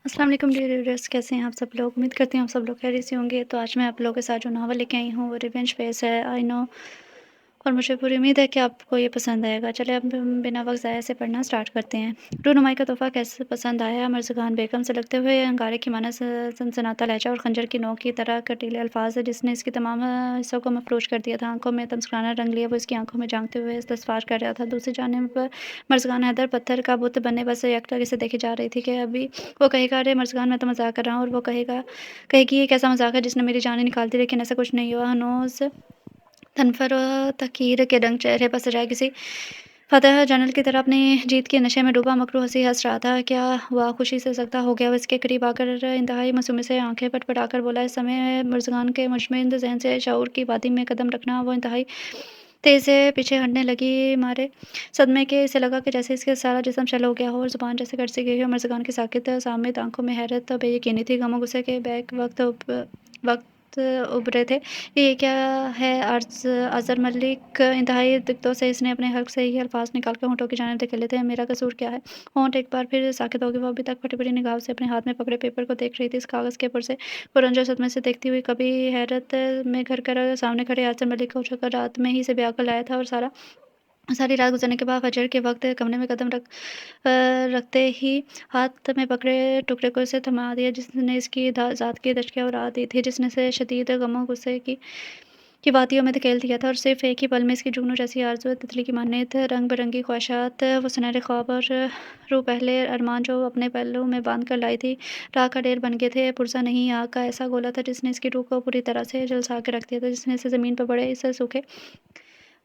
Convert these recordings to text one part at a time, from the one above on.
अस्सलाम वालेकुम dear readers, कैसे हैं आप सब लोग। उम्मीद करती हूँ आप सब लोग खैरियत से होंगे। तो आज मैं आप लोगों के साथ जो नावल लेके आई हूँ वो रिवेंज फेस है, आई नो। और मुझे पूरी उम्मीद है कि आपको ये पसंद आएगा। चलिए अब हम बिना वक्त ज़ाया से पढ़ना स्टार्ट करते हैं। रूनुमाई का तोहफ़ा कैसे पसंद आया। मर्ज़गान बेगम से लगते हुए अंगारे की माना सनसनाता लहजा और खंजर की नोक की तरह कटीले अल्फाज जिसने इसकी तमाम हिस्सों को मफरूश कर दिया था। आंखों में तमस्कराना रंग लिया वो इसकी आंखों में झांकते हुए इस्तफार कर रहा था। दूसरी जानिब पर मर्ज़गान हैदर पत्थर का बुत बने बस एकटक इसे देखे जा रही थी कि अभी वो कहेगा, अरे मर्ज़गान मैं तो मजाक कर रहा हूँ, और वो कहेगी ये कैसा मजाक है जिसने मेरी जानें निकाल दी। लेकिन ऐसा कुछ नहीं हुआ। हनोज तनफर और तकीर के रंग चेहरे पर सजाए किसी फतह जनरल की तरह अपनी जीत के नशे में डूबा मकरू हंसी हंस रहा था। क्या हुआ? खुशी से सकता हो गया। वो इसके करीब आकर इंतहाई मासूमी से आंखें पटपटाकर बोला। इस समय मुर्ज़गान के मुजमिन जहन से शऊर की वादी में कदम रखना वो इंतहाई तेज से पीछे हटने लगी मारे सदमे के। इसे लगा कि जैसे इसके सारा जिस्म शल हो गया हो और जुबान जैसे कट सी गई हो। मर्ज़गान की साकित सामित आंखों में हैरत बेयकीनी थी। गमो गुस्से के बैक वक्त उभरे थे। ये क्या है? अज़हर मलिक इंतहाई दिक्कतों से इसने अपने हल्क से ये अल्फाज निकाल कर होंठों की जानिब धकेले थे। मेरा कसूर क्या है? होंठ एक बार फिर साकित हो गई। वो अभी तक फटी-फटी निगाहों से अपने हाथ में पकड़े पेपर को देख रही थी। इस कागज़ के ऊपर से पुरंजर सदमे से देखती हुई कभी हैरत में घर कर सामने खड़े अज़हर मलिक को उठाकर रात में ही से ब्याह कर लाया था, और सारी रात गुजरने के बाद फजर के वक्त कमरे में कदम रखते ही हाथ में पकड़े टुकड़े को इसे थमा दिया जिसने इसकी ज़ात की दशकियाँ उड़ा दी थी, जिसने से शदीद गमों गुस्से की वादियों में धकेल दिया था। और सिर्फ एक ही पल में इसकी जुगनू जैसी आरज़ू तितली की मानियत रंग बिरंगी ख्वाहिशात, वो सुनहरे ख्वाब और रूह पहले अरमान जो अपने पहलू में बांध कर लाई थी, राह का ढेर बन गए थे। पुरसा नहीं, आग का ऐसा गोला था जिसने इसकी रूह को पूरी तरह से झुलसा के रख दिया था, जिसने इसे ज़मीन पर बड़े इस सूखे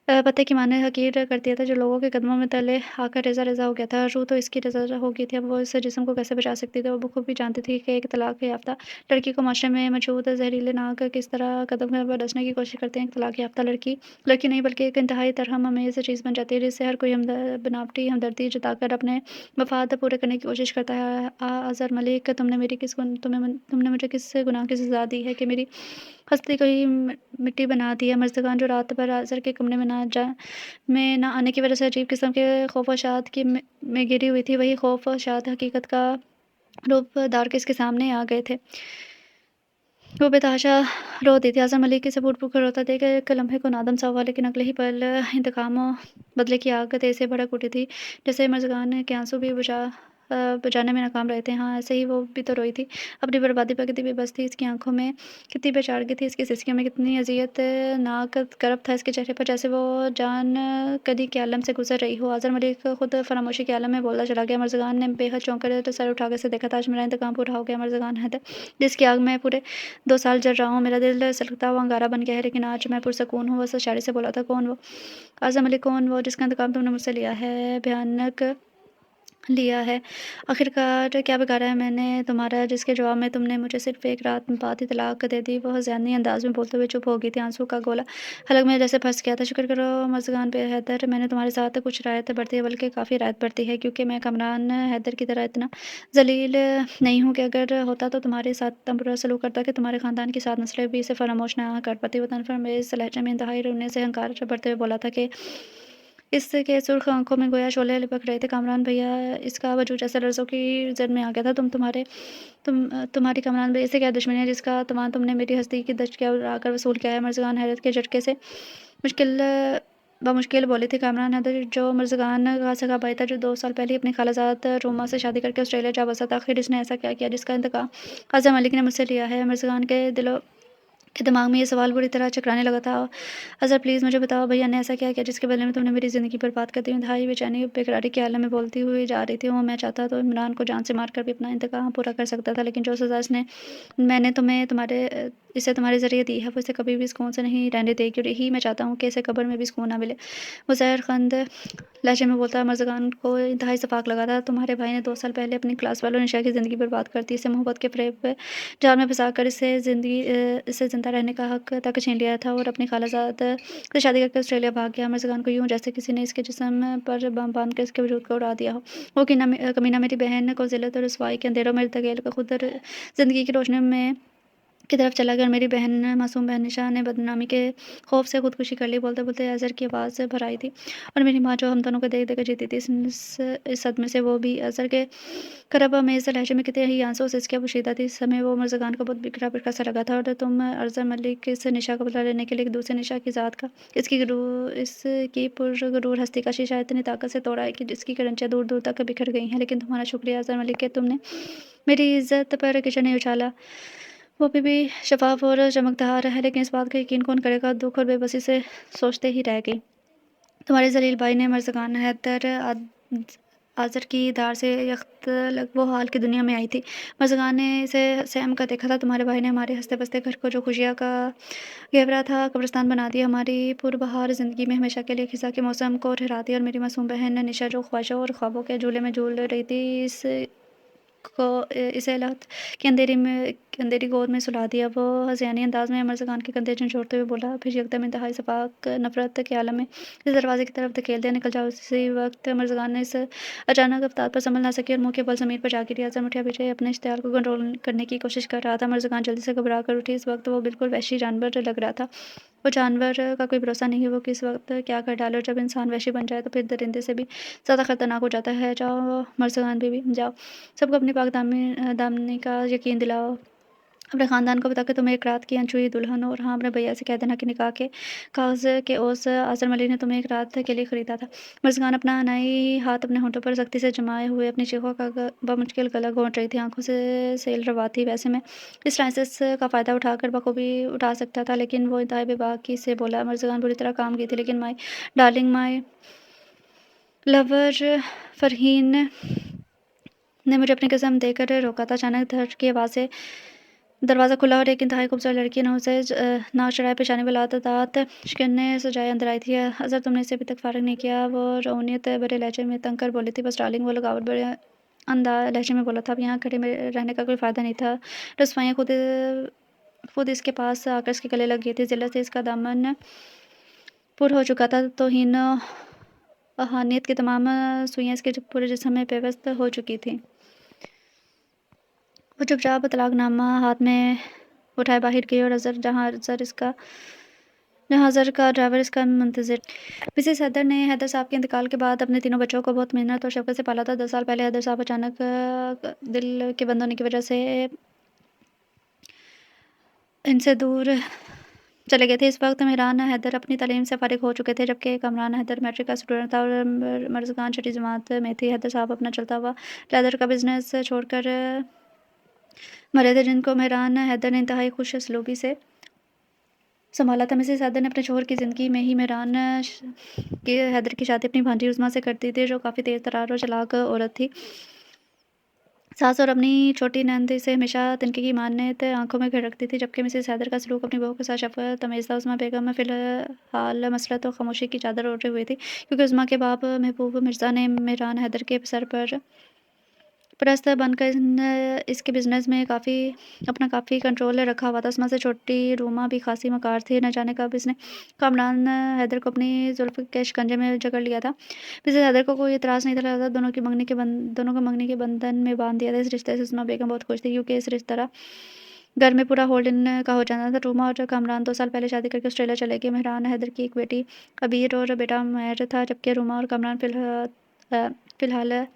पत्ते की माने हकीर कर दिया था, जो लोगों के कदमों में तले आकर रेज़ा-रेज़ा हो गया था। रूह तो इसकी रेज़ा हो गई थी, अब वो इस जिस्म को कैसे बचा सकती थी। वो बखूबी भी जानती थी कि एक तलाक याफ़्ता लड़की को माशरे में मौजूद ज़हरीले नाग किस तरह कदम पर डसने की कोशिश करते हैं। एक तलाक याफ़्ता लड़की नहीं बल्कि एक इंतहाई तरहम-अमेज़ चीज़ बन जाती है, जिससे हर कोई बनावटी हमदर्दी जताकर अपने मफ़ाद पूरे करने की कोशिश करता है। अज़हर मलिक, तुमने मुझे किस गुनाह की सज़ा दी है कि मेरी हस्ती को ही मिट्टी बना दी है। मर्ज़गान जो रात भर अज़हर के कमरे में ना आने की वजह से अजीब किस्म के खौफ़-ओ-शाद में घिरी हुई थी, वही खौफ़-ओ-शाद हकीकत का रूप धार के इसके सामने आ गए थे। वो बेतहाशा रो दी थी। अज़हर मलिक इसे फूट-फूट कर रोता देख एक लम्हे को नादम सा हुआ, लेकिन अगले ही पल इंतकाम और बदले की आग तेज़ से भड़क उठी थी। जैसे मर्ज़गान के आंसू भी बुझाने में नाकाम रहे थे। हाँ, ऐसे ही वो भी तो रोई थी। अपनी बर्बादी पर कितनी बेबस थी। इसकी आँखों में कितनी बेचारगी थी। इसकी सिसकियों में कितनी अज़ियतनाक करब था इसके चेहरे पर, जैसे वो जान कदी के आलम से गुज़र रही हो। अज़हर मलिक खुद फरामोशी के आलम में बोलता चला गया। मर्ज़गान ने बेहद चौंक कर सर उठाकर उसे देखा था। आज मेरा इंतकाम पूरा हो गया। मर्ज़गान हैदर, जिसकी आग में पूरे 2 साल जल रहा हूँ। मेरा दिल सलगता हुआ अंगारा बन गया है, लेकिन आज मैं पुरसकून हूँ। वो उस इशारे से बोला था। कौन वो? आज़म अली, कौन वो जिसका इंतकाम तुमने मुझसे लिया है? भयानक लिया है। आखिरकार क्या बिगाड़ा है मैंने तुम्हारा, जिसके जवाब में तुमने मुझे सिर्फ़ एक रात बाद ही तलाक दे दी। वह ज़ानी अंदाज़ में बोलते हुए चुप हो गई थी। आंसू का गोला हलक में जैसे फँस गया था। शुक्र करो मर्ज़गान पे हैदर, मैंने तुम्हारे साथ कुछ रियायत बरती है, बल्कि काफ़ी रियायत बरती है, क्योंकि मैं कमरान हैदर की तरह इतना ज़लील नहीं हूँ कि अगर होता तो तुम्हारे साथ इतना बुरा सलूक करता कि तुम्हारे ख़ानदान की 7 नस्लें भी इसे फरामोश ना कर पाती। वो तनफ़र-अमेज़ लहजे में इंतहाई रोने से अहंकार भरते हुए बोला था कि इसके सुर्ख़ आँखों में गोया शोले लिपक रहे थे। कामरान भैया, इसका वजूद जैसे लफ्ज़ों की ज़द में आ गया था। तुम्हारी कामरान भैया से क्या दुश्मनी है जिसका तवान तुमने मेरी हस्ती की दशकियाँ उड़ाकर वसूल किया है? मर्ज़गान हैरत के झटके से मुश्किल बमुश्किल बोली थी। कामरान हैदर जो मर्ज़गान का सगा भाई था, जो 2 साल पहले ही अपनी खालाज़ाद रोमा से शादी करके ऑस्ट्रेलिया जा बसा था। आखिर इसने ऐसा क्या किया जिसका इंतकाम अज़हर मलिक ने मुझसे लिया है? मर्ज़गान के दिमाग में ये सवाल बुरी तरह चकराने लगा था। अज़हर, प्लीज़ मुझे बताओ, भैया ने ऐसा क्या किया जिसके बदले में तुमने मेरी ज़िंदगी बर्बाद कर दी? इंतहाई बेचैनी बेकरारी के आलम में बोलती हुई जा रही थी वो। मैं चाहता तो इमरान को जान से मार कर भी अपना इंतकाम पूरा कर सकता था, लेकिन जो सज़ा मैंने इसे तुम्हारे ज़रिए दी है, वो इसे कभी भी सुकून से नहीं रहने देगी, और यही मैं चाहता हूँ कि इसे कब्र में भी सुकून ना मिले। वो ज़हरखंद लहजे में बोलता। मर्ज़गान को इंतहाई सफ़ाक लगा था। तुम्हारे भाई ने 2 साल पहले अपनी क्लास वालों निशा की ज़िंदगी बर्बाद कर दी। इसे मोहब्बत के फ़रेब में जाल में फँसाकर इसे ज़िंदा रहने का हक़ तक छीन लिया था, और अपनी खालाज़ाद से शादी करके ऑस्ट्रेलिया भाग गया। मर्ज़गान को यूँ जैसे किसी ने इसके जिस्म पर बम बाँध कर इसके वजूद को उड़ा दिया हो। वो कमीना मेरी बहन को ज़िल्लत और रुसवाई के अंधेरों में धकेल कर खुद ज़िंदगी की रोशनी में की तरफ चला गया और मेरी बहन मासूम बहन निशा ने बदनामी के खौफ से खुदकुशी कर ली। बोलते-बोलते अज़हर की आवाज़ भर आई थी और मेरी माँ जो हम दोनों को देख-देख कर जीती थी। इस सदमे से वो भी अज़हर के करब अमेज़ लहज़े में कितने ही आंसू से इसके पोशीदा थी। इस समय वो मुर्ज़गान को बहुत बिखरा-बिखरा सा लगा था और तुम अज़हर मलिक इस निशा को बदला लेने के लिए एक दूसरे निशा की ज़ात का इसकी पुरगरूर हस्ती का शीशा इतनी ताकत से तोड़ा है कि जिसकी किरणें दूर-दूर तक बिखर गई हैं। लेकिन तुम्हारा शुक्रिया अज़हर मलिक कि तुमने मेरी इज़्ज़त पर किचन नहीं उछाला। वो अभी भी शफ़ाफ़ और चमकदार है, लेकिन इस बात का यकीन कौन करेगा? दुःख और बेबसी से सोचते ही रह गई। तुम्हारे ज़लील भाई ने मर्ज़गान हैदर आज़र की दार से यख्त वो हाल की दुनिया में आई थी। मर्ज़गान ने इसे सहम कर देखा था। तुम्हारे भाई ने हमारे हँसते-बसते घर को जो खुशियाँ का घेवरा था कब्रिस्तान बना दिया। हमारी पुरबहार ज़िंदगी में हमेशा के लिए खिज़ा के मौसम को ठहरा दिया और मेरी मासूम बहन निशा जो ख्वाहिशों और ख्वाबों के झूले में झूल रही थी, इसे लत की अंधेरी गोद में सुला दिया। वो हज़ियानी अंदाज़ में मर्ज़गान के कंधे झंझोड़ते हुए बोला, फिर यकदम इंतहाई सपाक नफ़रत के आलम में इस दरवाज़े की तरफ धकेल दिया। निकल जाओ। इसी वक़्त मर्ज़गान ने इस अचानक रफ़्तार पर सँभल ना सकी और मुँह के बल ज़मीन पर जा गिरी। अज़हर मुठिया पीछे अपने इश्तियाल को कंट्रोल करने की कोशिश कर रहा था। मर्ज़गान जल्दी से घबरा कर उठी। इस वक़्त वो बिल्कुल वहशी जानवर लग रहा था। वो जानवर का कोई भरोसा नहीं है, वो किस वक़्त क्या कर डाले और जब इंसान वहशी बन जाए तो फिर दरिंदे से भी ज़्यादा ख़तरनाक हो जाता है। जाओ मर्ज़गान बीवी, जाओ। सबको अपनी दामनी का यकीन दिलाओ। अपने ख़ानदान को बता के तुम एक रात की अनछुई दुल्हन हो और हाँ, अपने भैया से कह देना कि निकाह के कागज़ के ओस आज़र मलिक ने तुम्हें एक रात के लिए ख़रीदा था। मर्ज़गान अपना अनाई हाथ अपने होंठों पर सख्ती से जमाए हुए अपनी चीखों का बमुश्किल गला घोंट रही थी। आँखों से सेल रवा थी। वैसे मैं इस लाइसेंस का फ़ायदा उठाकर बखूबी उठा सकता था, लेकिन वो इंतहाई बेबाकी से बोला। मर्ज़गान बुरी तरह काम की थी, लेकिन my darling, my lover Farheen ने मुझे अपनी कसम देकर रोका था। अचानक धड़ की आवाज़ से दरवाज़ा खुला और एक इंतहाई खूबसूरत लड़की नाक चढ़ाए पेशानी पे लात दाँत शिकने सजाए अंदर आई थी। अज़हर, तुमने इसे अभी तक फ़ारिग नहीं किया? वो रौनियत भरे लहजे में तंग कर बोली थी। बस डार्लिंग, वो लगावट भरे लहजे में बोला था। अब यहाँ खड़े में रहने का कोई फ़ायदा नहीं था। रसवाइयाँ खुद इसके पास आकर इसके गले लग गई थी। ज़िल्लत से इसका दामन पुर हो चुका था। तौहीन अहानियत की तमाम सुइयाँ इसके पूरे जिस्म में पेवस्त हो चुकी थीं। वो चुपचाप तलाकनामा हाथ में उठाए बाहर गई और जहाँ अज़हर का ड्राइवर इसका मुंतज़िर। मिसेस हैदर ने हैदर साहब के इंतकाल के बाद अपने तीनों बच्चों को बहुत मेहनत और शफ़क़त से पाला था। 10 साल पहले हैदर साहब अचानक दिल के बंद होने की वजह से इनसे दूर चले गए थे। इस वक्त मेहरान हैदर अपनी तालीम से फ़ारिग हो चुके थे, जबकि कमरान हैदर मैट्रिक का स्टूडेंट था और मर्ज़गान छठी जमात में थी। हैदर साहब अपना चलता हुआ लेदर का बिज़नेस छोड़कर मरे थे, जिनको मेहरान हैदर ने इंतहाई खुश सलूकी से संभाला था। मिसेस हैदर ने अपने शौहर की ज़िंदगी में ही मेहरान हैदर की शादी अपनी भांजी उज़्मा से कर दी थी, जो काफ़ी तेज़ तर्रार और चालाक औरत थी। सास और अपनी छोटी नंद इसे हमेशा तिनके की मान्यत आंखों में घर रखती थी, जबकि मिसेस हैदर का सलूक अपनी बहू के साथ शफ़क़त तमेज़ था। उज़्मा बेगम फ़िलहाल मसरत और ख़ामोशी की चादर ओढ़े हुई थी, क्योंकि उज़्मा के बाप महबूब मिर्ज़ा ने मेहरान हैदर के सर पर परस्त बनकर इसके बिज़नेस में काफ़ी कंट्रोल रखा हुआ था। उस्मा से छोटी रूमा भी खासी मकार थी। न जाने कब इसने कामरान हैदर को अपनी जुल्फ़ के शिकंजे में जकड़ लिया था। मिसेस हैदर को कोई एतराज़ नहीं था, लिहाज़ा दोनों को मंगनी के बंधन में बांध दिया था। इस रिश्ते से उस्मा बेगम बहुत खुश थी, क्योंकि इस तरह घर में पूरा होल्ड-इन का हो जाना था। रूमा और कामरान 2 साल पहले शादी करके ऑस्ट्रेलिया चले गए। मेहरान हैदर की एक बेटी अबीर और बेटा उमैर था, जबकि रूमा और कामरान फ़िलहाल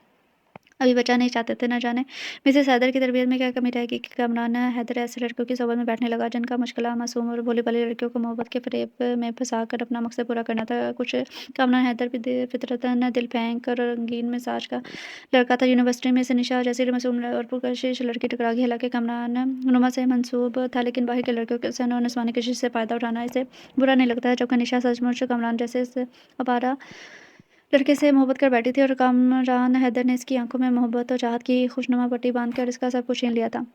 अभी बच्चा नहीं चाहते थे। न जाने मिसेस हैदर की तरबियत में क्या कमी रह गई कि कामरान हैदर ऐसे लड़कियों की सोबत में बैठने लगा, जिनका मुश्किल मासूम और भोली-भाली लड़कियों को मोहब्बत के फ़रेब में फंसाकर अपना मकसद पूरा करना था। कुछ कामरान हैदर भी फितरतन दिल फेंक और रंगीन मिजाज का लड़का था। यूनिवर्सिटी में से निशा जैसी मासूम और पुरकशिश लड़की टकरा गई। हालांकि कामरान नुमा से मंसूब था, लेकिन बाहर के लड़कियों के हुस्न और नस्वानी कशिश से फ़ायदा उठाना इसे बुरा नहीं लगता था, जबकि निशा सचमुच कामरान जैसे अपारा लड़के से मोहब्बत कर बैठी थी और कामरान हैदर ने इसकी आंखों में मोहब्बत और चाहत की खुशनुमा पट्टी बांधकर इसका सब कुछ छीन लिया था।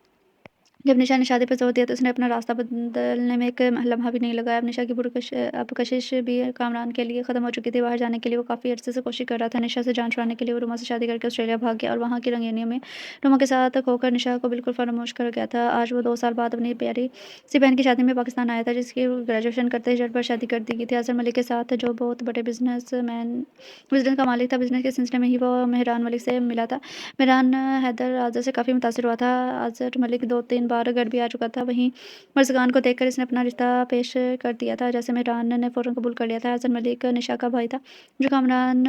जब निशा ने शादी पर जोर दिया तो उसने अपना रास्ता बदलने में एक लम्हा भी नहीं लगाया। अब निशा की अब कशिश भी कामरान के लिए ख़त्म हो चुकी थी। बाहर जाने के लिए वो काफ़ी अरसे से कोशिश कर रहा था। निशा से जान छुड़ाने के लिए वो रुमा से शादी करके ऑस्ट्रेलिया भाग गया और वहाँ की रंगीनियों में रुमा के साथ खोकर निशा को बिल्कुल फरामोश कर गया था। आज वो 2 साल बाद अपनी प्यारी सी बहन की शादी में पाकिस्तान आया था, जिसकी ग्रेजुएशन करते ही झट पर शादी कर दी गई थी अज़हर मलिक के साथ, जो बहुत बड़े बिज़नेस का मालिक था। बिज़नेस के सिलसिले में ही वो मेहरान मलिक से मिला था। मेहरान हैदर अज़हर से काफ़ी मुतासिर हुआ था। अज़हर मलिक 2-3 बार गढ़ भी आ चुका था। वहीं मर्ज़गान को देखकर इसने अपना रिश्ता पेश कर दिया था, जैसे इमरान ने फ़ौरन कबूल कर लिया था। अज़हर मलिक निशा का भाई था, जो कामरान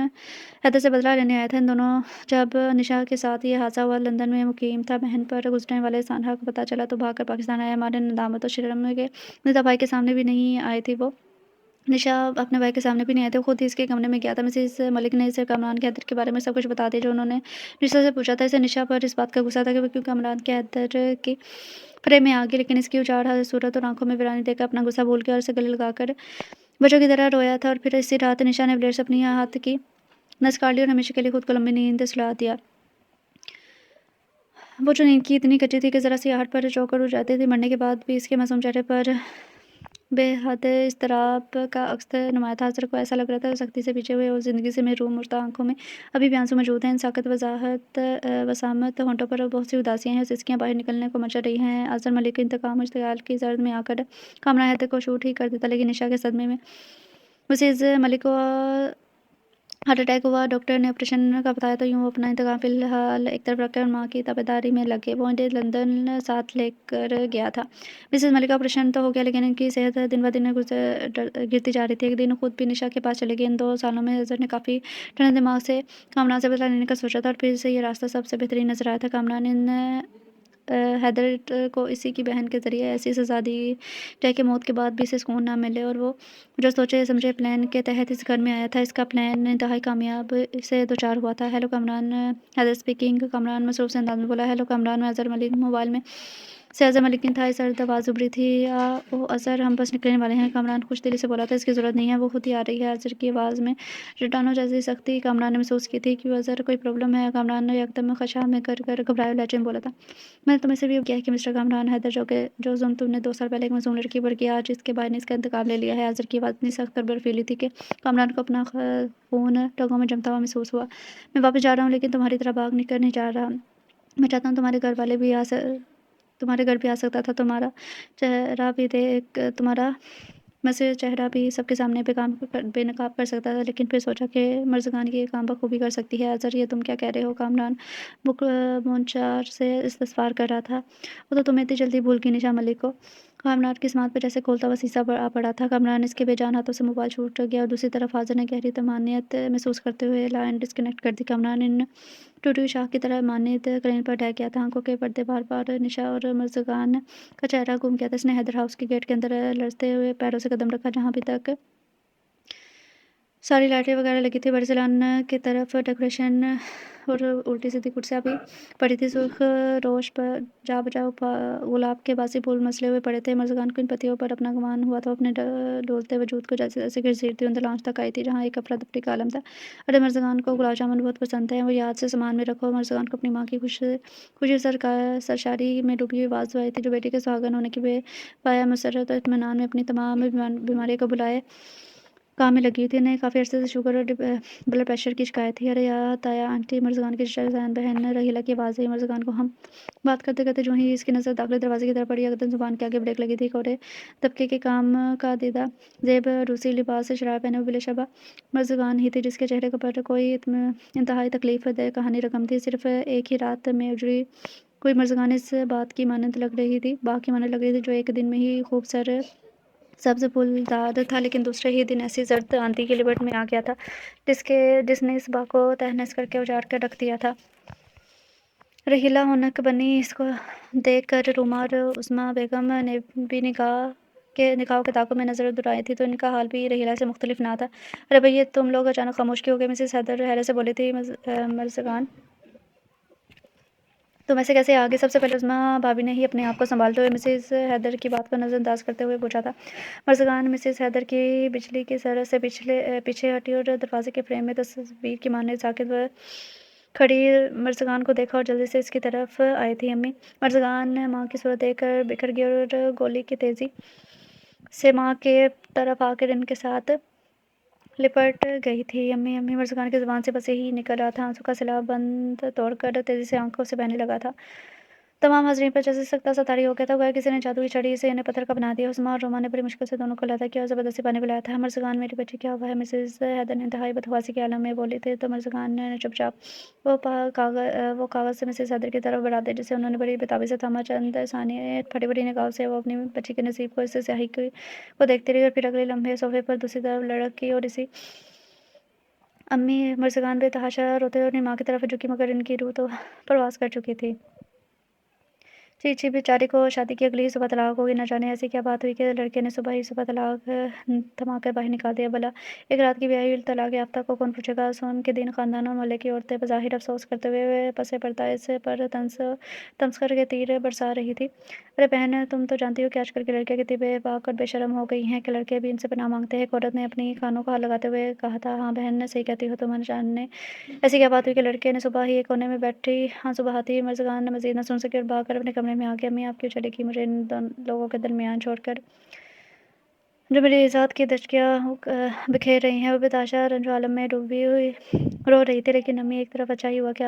हैदर से बदला लेने आया था। इन दोनों जब निशा के साथ ये हादसा हुआ, लंदन में मुकीम था। बहन पर गुजरने वाले सानहा को पता चला तो भागकर पाकिस्तान आया। हमारे नदामत और शर्म के निदा भाई के सामने भी नहीं आई थी वो। निशा अपने भाई के सामने भी नहीं आए थे, खुद ही इसके कमरे में गया था। मिसेज़ मलिक ने इसे कामरान के हैदर के बारे में सब कुछ बता दिया, जो उन्होंने निशा से पूछा था। इसे निशा पर इस बात का गुस्सा था कि वो क्यों कामरान के हैदर की फ्रेम में आ गई, लेकिन इसकी उजाड़ सूरत और आंखों में वीरानी देखकर अपना गुस्सा भूल गया और उसे गले लगाकर बच्चों की तरह रोया था। और फिर इसी रात निशा ने ब्लेड से अपनी हाथ की नस काट ली और हमेशा के लिए खुद को लंबी नींद सुला दिया। वो जो नींद की इतनी कच्ची थी कि ज़रा सी आहट पर चौंक कर उठ जाती थी। मरने के बाद भी इसके मासूम चेहरे पर बेहद इज़्तिराब का अक्स नुमाया था। अज़हर को ऐसा लग रहा था सख्ती से पीछे हुए और ज़िंदगी से महरूम मुर्दा आँखों में अभी भी आंसू मौजूद हैं। साकत वज़ाहत वसामत होंठों पर बहुत सी उदासियाँ हैं, सिसकियाँ बाहर निकलने को मचल रही हैं। अज़हर मलिक इंतकाम और इश्तिगाल की ज़र्द में आकर कामरान हैदर को शूट ही कर देता, लेकिन निशा के सदमे में मिसेज़ मलिक को हार्ट अटैक हुआ। डॉक्टर ने ऑपरेशन का बताया तो यूँ वो अपना इंतकाम फ़िलहाल एक तरफ रखकर माँ की ताबेदारी में लगे। वो इन्हें लंदन साथ लेकर गया था। मिसेज़ मलिक का ऑपरेशन तो हो गया, लेकिन इनकी सेहत दिन ब दिन गिरती जा रही थी। एक दिन खुद भी निशा के पास चली गई। इन 2 सालों में अज़हर ने काफ़ी ठंडे दिमाग से कामरान से बदला लेने का सोचा था और फिर से ये रास्ता सबसे बेहतरीन नज़र आया था। कामरान हैदर को इसी की बहन के ज़रिए ऐसी सज़ा दी जाए कि मौत के बाद भी इसे सुकून ना मिले, और वो जो सोचे समझे प्लान के तहत इस घर में आया था। इसका प्लान इंतहाई कामयाब से दो चार हुआ था। Hello Kamran, Haider speaking. कामरान मसरूफ़ से अंदाज में बोला। हेलो कामरान, मैं अज़हर मलिक। मोबाइल में से अज़हर मलिक की इंतहाई सर्द आवाज़ उभरी थी। ओ अज़हर, हम बस निकलने वाले हैं। कामरान खुश दिली से बोला था। इसकी ज़रूरत नहीं है, वो खुद ही आ रही है। अज़हर की आवाज़ में रटानो जैसी सख्ती कामरान ने महसूस की थी। क्यों अज़हर, कोई प्रॉब्लम है? कामरान ने एकदम खशा में कर घबराए लहजे में बोला था। मैंने तुम्हें सिर्फ ये किया है कि मिस्टर कामरान हैदर, जो जुल्म तुमने 2 साल पहले एक मासूम लड़की पर किया, आज इसके भाई ने इसका इंतकाम ले लिया है। अज़हर की आवाज़ इतनी सख्त और बर्फीली थी कि कामरान को अपना खून रगों में जमता हुआ महसूस हुआ। मैं वापस जा रहा हूँ, लेकिन तुम्हारी तरह भाग कर नहीं जा रहा। मैं चाहता हूँ तुम्हारे घर भी आ सकता था। तुम्हारा मैं से चेहरा भी सबके सामने बेनकाब कर सकता था, लेकिन फिर सोचा कि मर्ज़गान ये काम बखूबी कर सकती है। अज़हर, ये तुम क्या कह रहे हो? कामरान बुक मुंचार से इस्तफ़ार कर रहा था। वो तो तुम्हें इतनी जल्दी भूल गई निशा मलिक को। कामरान की स्मात पर जैसे खोलता हुआ शीशा आ पड़ा था। कामरान इसके बेजान हाथों से मोबाइल छूट गया और दूसरी तरफ हाज़िर ने गहरी तमन्नियत महसूस करते हुए लाइन डिस्कनेक्ट कर दी। कामरान इन टूटी शाख की तरह मानित क्रेन पर ढह गया था। आंखों के पर्दे बार-बार निशा और मर्ज़गान का चेहरा घूम गया था। इसने हैदर हाउस के गेट के अंदर लरज़ते हुए पैरों से कदम रखा, जहाँ अभी तक सारी लाइटें वगैरह लगी थी। बड़े सैलान की तरफ डेकोरेशन और उल्टी-सीधी कुर्सियाँ भी पड़ी थी। सुर्ख रोश पर जा-बजा गुलाब के बासी फूल मसले हुए पड़े थे। मर्ज़गान को इन पत्तियों पर अपना गुमान हुआ था। वो अपने डोलते वजूद को जैसे-जैसे घसीटती अंदर लॉन्च तक आई थी, जहाँ एक अफरा-तफरी का आलम था। अरे, मर्ज़गान को गुलाब जामुन बहुत पसंद हैं, वो याद से सामान में रखो। मर्ज़गान को अपनी माँ की खुशी सरशारी में डूबी हुई आवाज़ आई थी, जो बेटी के सुहागन होने की बेपाया मसर्रत और इत्मीनान में अपनी तमाम बीमारियों को भुलाए काम में लगी थी। इन्हें काफ़ी अरसे से शुगर और ब्लड प्रेशर की शिकायत थी। अरे याद आया आंटी, मर्ज़गान की चचेरी बहन रहीला की आवाज़ आई। मर्ज़गान को हम बात करते-करते जो ही इसकी नज़र दाखिली दरवाज़े की तरफ पड़ी, एकदम ज़ुबान के आगे ब्रेक लगी थी। कोरे तबके के काम का दीदा ज़ेब रूसी लिबास से शरारा पहने हुए बिलाशबा मर्ज़गान ही थी, जिसके चेहरे पर कोई इंतहाई तकलीफ़ दह कहानी रकम थी। सिर्फ़ एक ही रात में उजड़ी हुई मर्ज़गान इस बात की मानंद लग रही थी, बाग की मानंद लग रही थी, जो एक दिन में ही खूब सब्ज़ फूलदार था, लेकिन दूसरे ही दिन ऐसी ज़र्द आंधी की लिपट में आ गया था, जिसने इस बाग को तहस-नहस करके उजाड़ कर रख दिया था। रहीला हौनक बनी। इसको देख कर रूमा और उस्मा बेगम ने भी निगाहों के ताक़ुब में नज़र दुराई थी, तो इनका हाल भी रहीला से मुख्तलिफ ना था। अरे भई, तुम लोग अचानक खामोश क्यों हो गए? मिसेज़ हैदर हैरत से बोली थी। मर्ज़गान, तुम ऐसे कैसे आ गए? सबसे पहले उस्मा भाभी ने ही अपने आप को संभालते हुए मिसेज़ हैदर की बात को नज़रअंदाज करते हुए पूछा था। मर्ज़गान मिसेज़ हैदर की बिजली की सरह से पीछे हटी और दरवाज़े के फ्रेम में तस्वीर की माने साकिब खड़ी मर्ज़गान को देखा और जल्दी से इसकी तरफ आई थी। अम्मी। मर्ज़गान माँ की सूरत देखकर बिखर गई और गोली की तेज़ी से माँ के तरफ आकर इनके साथ लिपट गई थी। अम्मी, अम्मी। मर्ज़गान की ज़ुबान से बस यही निकल रहा था। आंसू का सैलाब बंद तोड़कर तेज़ी से आंखों से बहने लगा था। तमाम हाज़रीन पर जैसे सख्ता सा तारी हो गया था, गोया किसी ने जादुई छड़ी से इन्हें पत्थर का बना दिया। उस्मा और रोमा ने बड़ी मुश्किल से दोनों को अलहदा किया और ज़बरदस्ती पानी पिलाया था। मर्ज़गान मेरी बच्ची क्या हुआ है? मिसेज़ हैदर ने इंतहाई बदहवासी के आलम में बोली थी, तो मर्ज़गान ने चुपचाप वो कागज़ से मिसेज़ हैदर की तरफ बढ़ा दिया, जिसे उन्होंने बड़ी बेताबी से थामा। चंद सानिए फटी-फटी निगाहों से वो अपनी बच्ची के नसीब को, इस स्याही को देखती रही और फिर अगले लम्हे सोफ़े पर दूसरी तरफ लुढ़की और इसी अम्मी मर्ज़गान बेतहाशा रोते हुए अपनी माँ की तरफ झुकी, मगर इनकी रूह तो परवास कर चुकी थी। छी बेचारी को शादी की अगली ही सुबह तलाक हो गई। न जाने ऐसी क्या बात हुई कि लड़के ने सुबह तलाक थमाकर बाहर निकाल दिया। भला एक रात की ब्याही हुई तलाक याफ्ता को कौन पूछेगा? सोम के दिन खानदान और मोहल्ले की औरतें बज़ाहिर अफ़सोस करते हुए पसे पर्दा इस पर तंज करके तीर बरसा रही थी। अरे बहन, तुम तो जानती हो कि आजकल की लड़कियाँ कितनी बेबाक और बेशर्म हो गई हैं कि लड़के भी इनसे पनाह मांगते हैं। एक औरत ने अपनी कानों का हाथ लगाते हुए कहा था। हाँ बहन, सही कहती हो तुम। जानने ऐसी क्या बात हुई कि लड़के ने सुबह ही एक कोने में बैठी हाँ सुबह आती ही मर्ज़गान मज़ीद न सुन सकी और भाग कर अपने कमरे में आ गया। अम्मी, आप क्यों चली गई मुझे इन लोगों के दरमियान छोड़कर, जो मेरी इज़्ज़त की दचकियाँ बिखेर रही हैं? वो बेताशा रंजो आलम में डूबी हुई रो रही थी। लेकिन अम्मी, एक तरफ अच्छा ही हुआ कि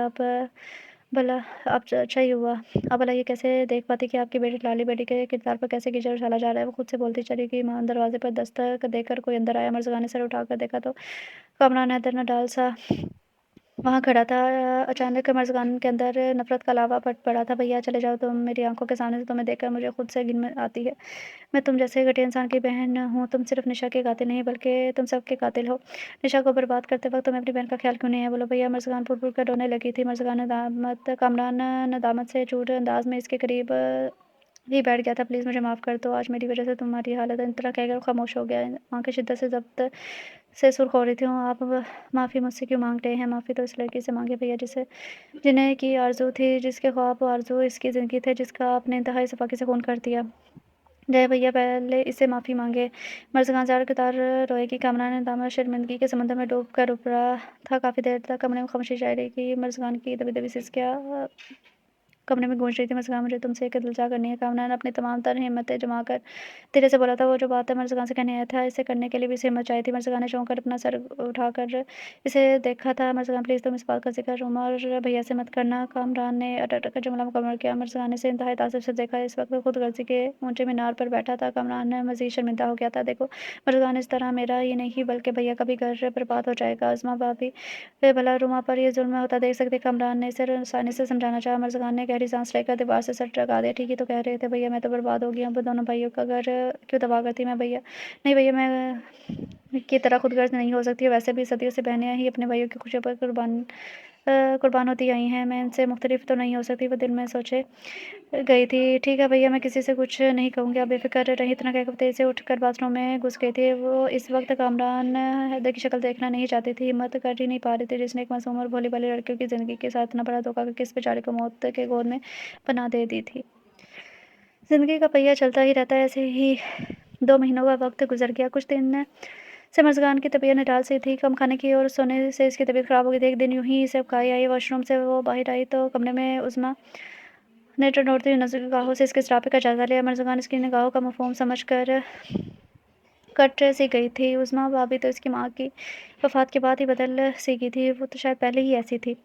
भला आप अच्छा ही हुआ। अब भला ये कैसे देख पाती कि आपकी बेटी लाली बेटी के किरदार पर कैसे कीचड़ उछाला जा रहा है? वो खुद से बोलती चली गई। माँ दरवाजे पर दस्तक देकर कोई अंदर आया। मर्ज़गान ने सर उठाकर देखा तो कामरान हैदर न डाल सा वहाँ खड़ा था। अचानक मर्ज़गान के अंदर नफ़रत का लावा फट पड़ा था। भैया चले जाओ, तुम मेरी आँखों के सामने से। तुम्हें देखकर मुझे खुद से घिन आती है। मैं तुम जैसे घटिया इंसान की बहन हूँ। तुम सिर्फ़ निशा के कातिल नहीं, बल्कि तुम सबके कातिल हो। निशा को बर्बाद करते वक़्त तुम्हें अपनी बहन का ख़्याल क्यों नहीं है? बोलो भैया। मर्ज़गान फूट-फूट कर रोने लगी थी। कामरान नदामत से चूर अंदाज़ में इसके करीब ही बैठ गया था। प्लीज़ मुझे माफ़ कर दो। आज मेरी वज़ह से तुम्हारी हालत इतना कहकर ख़ामोश हो गया। आँखें शिद्दत से ज़ब्त से सुर्ख़ हो रही थीं। आप माफ़ी मुझसे क्यों माँग रहे हैं? माफ़ी तो इस लड़की से माँगे भैया, जिन्हें की आरज़ू थी, जिसके ख्वाब और आरज़ू इसकी ज़िंदगी थे, जिसका आपने इंतहाई सफ़ाकी से खून कर दिया। जय भैया, पहले इससे माफ़ी माँगे। मर्ज़गान ज़ार-कतार रोएगी। कामरान ने दामद शर्मिंदगी के समंदर में डूब कर उभरा था। काफ़ी देर तक कमरे में खामोशी छाई रही। मर्ज़गान की दबी-दबी सिसकियाँ कमरे में गूंज रही थी। मर्ज़गान, मुझे तुमसे एक इल्तिजा करनी है। कामरान ने अपनी तमाम तर हिम्मतें जमाकर धीरे से बोला था। वो जो बात मर्ज़गान से कहने आया था, इसे करने के लिए भी इसे हिम्मत चाहिए थी। मर्ज़गान ने चौंक कर अपना सर उठाकर इसे देखा था। मर्ज़गान, प्लीज़ तुम इस बात का ज़िक्र रोमा और भैया से मत करना। कामरान ने अटक कर जुमला मुकम्मल किया। मर्ज़गान ने इसे इंतहाई ताज्जुब से देखा। इस वक्त खुदगर्ज़ी के ऊँचे मीनार पर बैठा था। कामरान मज़ीद शर्मिंदा हो गया था। देखो मर्ज़गान, इस तरह मेरा ही नहीं बल्कि भैया का भी घर बर्बाद हो जाएगा। अज़मा भाभी भला रुमा पर ये ज़ुल्म होता देख सकते? कामरान ने इसे आसानी से समझाना चाहा। मर्ज़गान ने गहरी सांस लेकर दीवार से सर टकरा दिया। ठीक ही तो कह रहे थे भैया, मैं तो बर्बाद हो गई हूँ। अब दोनों भाइयों का घर क्यों तबाह करती मैं? भैया नहीं, भैया मैं की तरह खुदगर्ज़ नहीं हो सकती। वैसे भी सदियों से बहनें ही अपने भाइयों की खुशियों पर कुर्बान होती आई हैं। मैं इनसे मुख्तलिफ तो नहीं हो सकती। वो दिल में सोचे गई थी। ठीक है भैया, मैं किसी से कुछ नहीं कहूँगी, आप बेफ़िक्र रही। इतना कहकर तेज़ी से उठकर बाथरूम में घुस गई थी। वो इस वक्त कामरान हैदर की शक्ल देखना नहीं चाहती थी। हिम्मत कर ही नहीं पा रही थी, जिसने एक मासूम और भोली-भाली लड़कियों की ज़िंदगी के साथ इतना बड़ा धोखा करके इस बेचारे को मौत के गोद में पनाह दे दी थी। ज़िंदगी का पहिया चलता ही रहता है। ऐसे ही 2 महीनों का वक्त गुजर गया। कुछ दिन से मर्ज़गान की तबीयत निडाल सी थी। कम खाने की और सोने से इसकी तबीयत ख़राब हो गई थी। एक दिन यूँ ही इसे अफ़काई आई। वॉशरूम से वो बाहर आई तो कमरे में उज़्मा ने टटोलती हुई निगाहों से इसके सरापे का जायज़ा लिया। मर्ज़गान इसकी निगाहों का मफ़हूम समझकर कट सी गई थी। उज़्मा भाभी तो इसकी माँ की वफ़ात के बाद ही बदल सी गई थी। वो तो शायद पहले ही ऐसी थी।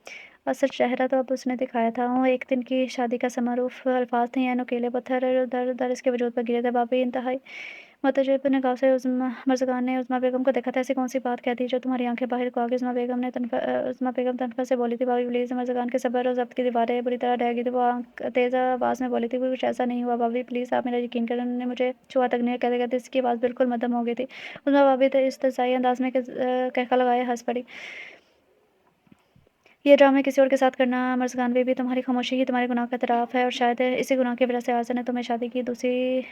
असल चेहरा तो अब उसने दिखाया था। वो एक दिन की शादी का समारोह अल्फाज़ थे या नुकीले पत्थर दर-दर इसके वजूद पर गिरे थे। भाभी इंतहाई मुतअज्जिब निगाहों से मर्ज़गान ने उज़्मा बेगम को देखा था। ऐसी कौन-सी बात कह दी जो तुम्हारी आँखें बाहर को आ गई? उज़्मा बेगम तनफ़र से बोली थी। भाभी प्लीज़। मर्ज़गान के सब्र और ज़ब्त की दीवारें बुरी तरह ढह गई थी। वो तेज़ आवाज़ में बोली थी। कुछ ऐसा नहीं हुआ भाभी, प्लीज़ आप मेरा यकीन करें। उन्होंने मुझे छुआ तक नहीं। कहते-कहते इसकी आवाज़ बिल्कुल मद्धम हो गई थी। उज़्मा भाभी तो इस्तहज़ाई अंदाज़ में कहका लगाए हँस पड़ी। ये ड्रामे किसी और के साथ करना मर्ज़गान बेबी, तुम्हारी खामोशी ही तुम्हारे गुनाह का एतराफ़ है और शायद इसी गुनाह की वजह से आज़ा ने तुम्हें शादी की दूसरी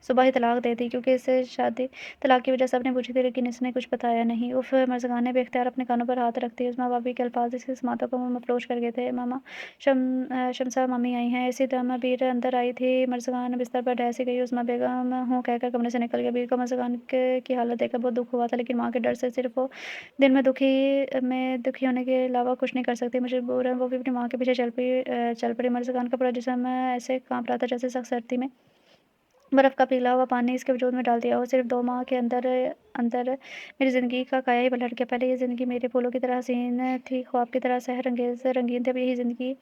सुबह ही तलाक दे दी, क्योंकि इसे शादी तलाक की वजह सबने पूछी थी, लेकिन इसने कुछ बताया नहीं। उफ़! मर्ज़गान ने बेख्तियार अपने कानों पर हाथ रख दिए। उज़्मा भाभी के अल्फ़ाज़ इसकी समातों को मफलूज कर गए थे। मामा शमसा मामी आई हैं। इसी दम बीर अंदर आई थी। मर्ज़गान बिस्तर पर ढह सी गई। उज़्मा बेगम हूँ कहकर कमरे से निकल गया। बीर को मर्ज़गान की हालत देखकर बहुत दुःख हुआ था, लेकिन माँ के डर से सिर्फ़ वो दिन में दुखी होने के अलावा कुछ नहीं कर सकती। मजबूरन वो भी अपनी माँ के पीछे चल पड़ी। मर्ज़गान का पूरा जिस्म ऐसे काँप रहा था जैसे सख्त सर्दी में बर्फ़ का पिघला हुआ पानी इसके वजूद में डाल दिया हो। सिर्फ़ 2 माह के अंदर अंदर मेरी ज़िंदगी का काया ही पलट गया। पहले ये ज़िंदगी मेरे फूलों की तरह हसीन थी, ख्वाब की तरह सेहरंगेज़ रंगीन थी। अब यही ज़िंदगी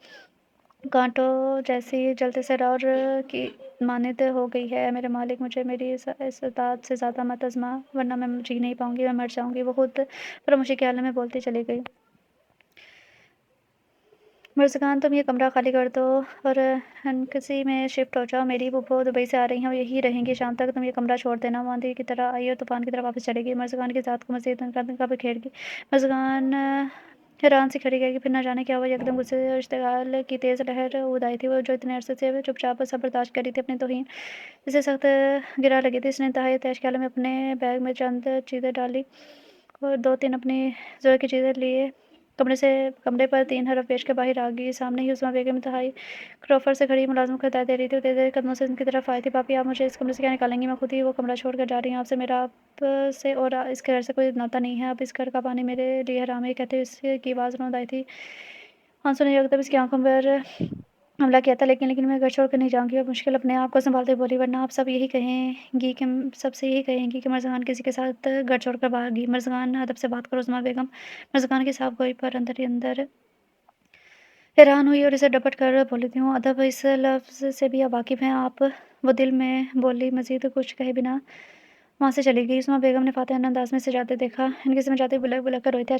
کانٹوں جیسی جلتے سے اور کی مانند ہو گئی ہے۔ میرے مالک مجھے میری استطاعت سے زیادہ مت آزما، ورنہ میں جی نہیں پاؤں گی، میں مر جاؤں گی، وہ خود فراموشی کے عالم میں بولتی چلی گئی۔ مرزگان تم یہ کمرہ خالی کر دو اور ہنکسی میں شفٹ ہو جاؤ، میری پھوپھو دبئی سے آ رہی ہیں، وہ یہی رہیں گی شام تک، تم یہ کمرہ چھوڑ دینا، وہ آندھی کی طرح آئی اور طوفان کی طرح واپس چلے گی، مرزگان کی ذات کو مزید تنقید بکھیر گی۔ مرزگان حیران سی کھڑی رہ گئی، پھر نہ جانے کیا ہوا، یکدم غصے اور اشتعال کی تیز لہر اودھ آئی تھی، وہ جو اتنے عرصے سے چپ چاپ سب برداشت کر رہی تھی، اپنی توہین جسے سخت گرا لگی تھی، اس نے انتہائی طیش کے عالم میں اپنے بیگ میں چند چیزیں ڈالی اور دو تین اپنی ضرورت کی چیزیں لیے کمرے پر 3 حرف بیچ کے باہر آ گئی۔ سامنے ہی عظمیٰ بیگم انتہائی کروفر سے کھڑی ملازم کو ہدایت دے رہی تھی، وہ تیز تیز قدموں سے ان کی طرف آئی تھی۔ پاپی آپ مجھے اس کمرے سے کیا نکالیں گی؟ میں خود ہی وہ کمرہ چھوڑ کر جا رہی ہوں، آپ سے میرا آپ سے اور اس گھر سے کوئی ناطہ نہیں ہے، اب اس گھر کا پانی میرے لیے حرام ہے، یہ کہتے ہوئے اس کی آواز روند آئی تھی۔ آنسو نے یکدم اس کی آنکھوں پر حملہ کیا تھا، لیکن میں گھر چھوڑ کر نہیں جاؤں گی، اور مشکل اپنے آپ کو سنبھالتے ہوئے بولی، ورنہ آپ سب سے یہی کہیں گی کہ مرزگان کسی کے ساتھ گھر چھوڑ کر بھاگی۔ مرزگان ادب سے بات کرو عظمیٰ بیگم۔ مرزگان کی صاف گوئی پر اندر ہی اندر حیران ہوئی اور اسے ڈپٹ کر بولی ہوں، ادب اس لفظ سے بھی آپ واقف ہیں آپ؟ وہ دل میں بولی، مزید کچھ کہے بنا وہاں سے چلی گئی۔ عظمیٰ بیگم نے فاتحانہ انداز میں اسے جاتے دیکھا، ہنکسی میں جاتے بلک بلک کر روئی تھی،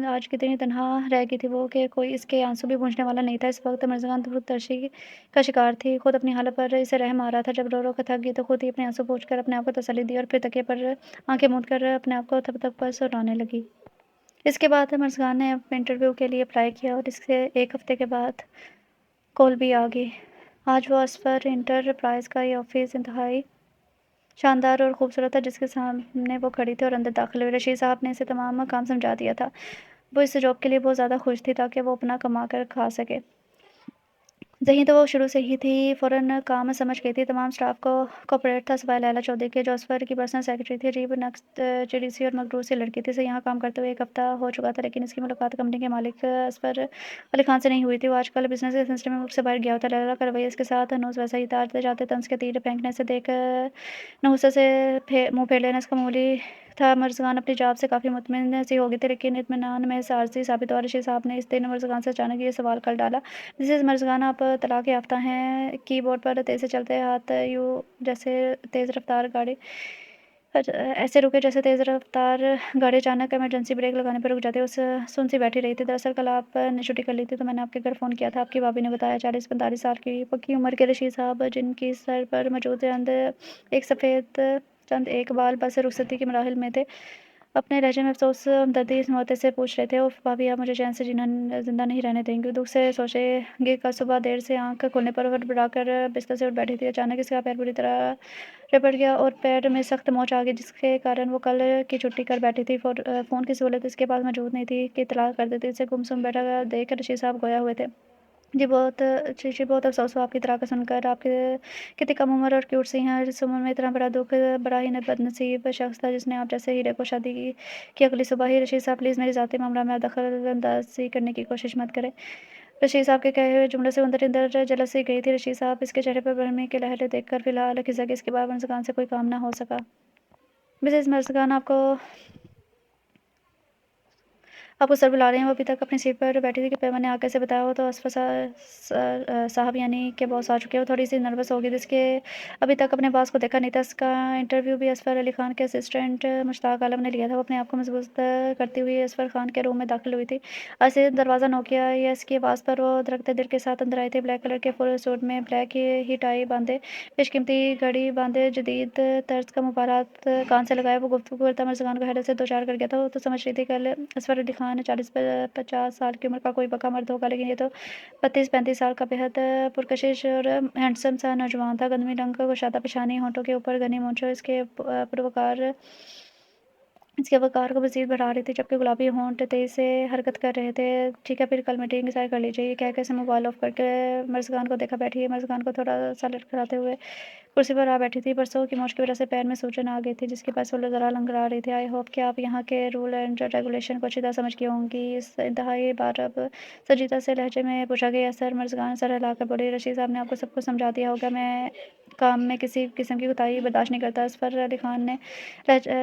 آج کتنی تنہا رہ گئی تھی وہ کہ کوئی اس کے آنسو بھی پوچھنے والا نہیں تھا۔ اس وقت مرزگان خود ترشی کا شکار تھی، خود اپنی حالت پر اسے رحم آ رہا تھا، جب رو رو کر تھک گئی تو خود ہی اپنے آنسو پوچھ کر اپنے آپ کو تسلی دی اور پھر تکیے پر آنکھیں موند کر اپنے آپ کو تھپ تھپ پر سلانے لگی۔ اس کے بعد مرزگان نے انٹرویو کے لیے اپلائی کیا اور اس کے 1 ہفتے کے بعد کال بھی آ گئی۔ آج وہ اسفر انٹرپرائز کا یہ آفس انتہائی شاندار اور خوبصورت تھا، جس کے سامنے وہ کھڑی تھی اور اندر داخل ہوئی۔ رشید صاحب نے اسے تمام کام سمجھا دیا تھا، وہ اس جاب کے لیے بہت زیادہ خوش تھی تاکہ وہ اپنا کما کر کھا سکے۔ ذہین تو وہ شروع سے ہی تھی، فوراً کام سمجھ گئی تھی، تمام اسٹاف کو کوآپریٹ تھا سوائے لیلی چودھری کے جو اسفر کی پرسنل سیکرٹری تھی۔ عجیب نکت چڑی سی اور مغرور سی لڑکی تھی، اسے یہاں کام کرتے ہوئے 1 ہفتہ ہو چکا تھا، لیکن اس کی ملاقات کمپنی کے مالک اسفر علی خان سے نہیں ہوئی تھی۔ وہ آج کل بزنس کے سلسلے میں ملک سے باہر گیا ہوتا، لیلی کا رویہ اس کے ساتھ ہنوز ویسا ہی تھا، آتے جاتے طنز کے تیر پھینکنے، اسے دیکھ نحوست سے منہ پھیر لینا اس کا معمولی تھا۔ مرزگان اپنی جاب سے کافی مطمئن سی ہو گئی تھی، لیکن اطمینان محض عارضی ثابت ہوا۔ رشید صاحب نے اس دن مرزگان سے اچانک یہ سوال کر ڈالا، مسز مرزگان آپ طلاق یافتہ ہیں؟ کی بورڈ پر تیزی سے چلتے ہاتھ یوں جیسے تیز رفتار گاڑی ایسے رکے جیسے تیز رفتار گاڑی اچانک ایمرجنسی بریک لگانے پر رک جاتی ہے۔ سن سی بیٹھی رہی تھی۔ دراصل کل آپ نے چھٹی کر لی تھی تو میں نے آپ کے گھر فون کیا تھا، آپ کی بھابی نے بتایا۔ 40-45 سال کی پکی عمر کے رشید صاحب، جن کی سر پر موجود چند ایک بال بس رخصتی کے مراحل میں تھے، اپنے لہجے میں افسوس ہمدردی معطے سے پوچھ رہے تھے، اوف بھابی آپ مجھے چین سے زندہ نہیں رہنے دیں گی؟ دکھ سے سوچیں گے کل صبح دیر سے آنکھ کھولنے پر ہڑبڑا کر بستر سے اٹھ بیٹھی تھی، اچانک اس کا پیر بری طرح رپٹ گیا اور پیر میں سخت موچ آ گئی، جس کے کارن وہ کل کی چھٹی کر بیٹھی تھی۔ فون کی سہولت اس کے پاس موجود نہیں تھی کہ اطلاع کر دیتی، اسے گم سم بیٹھا دیکھ کر رشید صاحب گویا ہوئے تھے۔ جی بہت افسوس ہوا آپ کی طلاق سن کر، آپ کتنی کم عمر اور کیوٹ سی ہیں، اس عمر میں اتنا بڑا دکھ، بڑا ہی بدنصیب شخص تھا جس نے آپ جیسے ہیرے کو شادی کی اگلی صبح ہی۔ رشید صاحب پلیز میرے ذاتی معاملہ میں دخل اندازی کرنے کی کوشش مت کریں۔ رشید صاحب کے کہے ہوئے جملوں سے اندر اندر جلس سی گئی تھی رشید صاحب، اس کے چہرے پر برہمی کی لہر دیکھ کر فی الحال کھسک گئی، اس کے بعد مرزگان سے کوئی کام نہ ہو سکا۔ مسز مرزگان آپ کو سر بلا رہے ہیں۔ وہ ابھی تک اپنی سیٹ پر بیٹھی تھی کہ پیمان نے آ کے اسے بتایا ہو تو اسفر صاحب یعنی کہ باس آ چکے، وہ تھوڑی سی نروس ہو گئی، جس کے ابھی تک اپنے باس کو دیکھا نہیں تھا۔ اس کا انٹرویو بھی اسفر علی خان کے اسسٹنٹ مشتاق عالم نے لیا تھا۔ وہ اپنے آپ کو مضبوط کرتی ہوئی اسفر خان کے روم میں داخل ہوئی تھی۔ ایسے دروازہ نوک کیا، اس کی آواز پر وہ دھڑکتے دل کے ساتھ اندر آئی تھی، بلیک کلر کے فل سوٹ میں، بلیک ہی ٹائی باندھے، پیش قیمتی گھڑی باندھے، جدید طرز کا موبائلات کان سے لگائے، وہ گفتگو کرتا مرزگان کو حیرت سے دوچار کر گیا تھا۔ وہ تو سمجھ رہی تھی کل اسفر علی خان 40-50 سال کی عمر کا کوئی پکا مرد ہوگا، لیکن یہ تو 32-35 سال کا بےحد پرکشش اور ہینڈسم سا نوجوان تھا، گندمی رنگ کا کشادہ پیشانی، ہونٹوں کے اوپر گھنی مونچھیں اس کے وقار کو مزید بڑھا رہی تھی، جبکہ گلابی ہونٹ تیزی سے حرکت کر رہے تھے۔ ٹھیک ہے پھر کل میٹنگ ظاہر کر لیجیے، یہ کہہ کے اسے موبائل آف کر کے مرزگان کو دیکھا بیٹھی ہے۔ مرزگان کو تھوڑا سا لڑکھڑاتے ہوئے کرسی پر آ بیٹھی تھی، برسوں کی موچ کی وجہ سے پیر میں سوجن آ گئی تھی، جس کی وجہ سے وہ ذرا لنگڑا رہی تھی۔ آئی ہوپ کہ آپ یہاں کے رول اینڈ ریگولیشن کو اچھی طرح سمجھ گئی ہوں گی، اس انتہائی بارب سنجیدہ سے لہجے میں پوچھا گیا۔ سر مرزگان سر ہلا کر بولی، رشید صاحب نے آپ کو سب کچھ سمجھا دیا ہوگا، میں کام میں کسی قسم کی کوتاہی برداشت نہیں کرتا۔ اصفر علی خان نے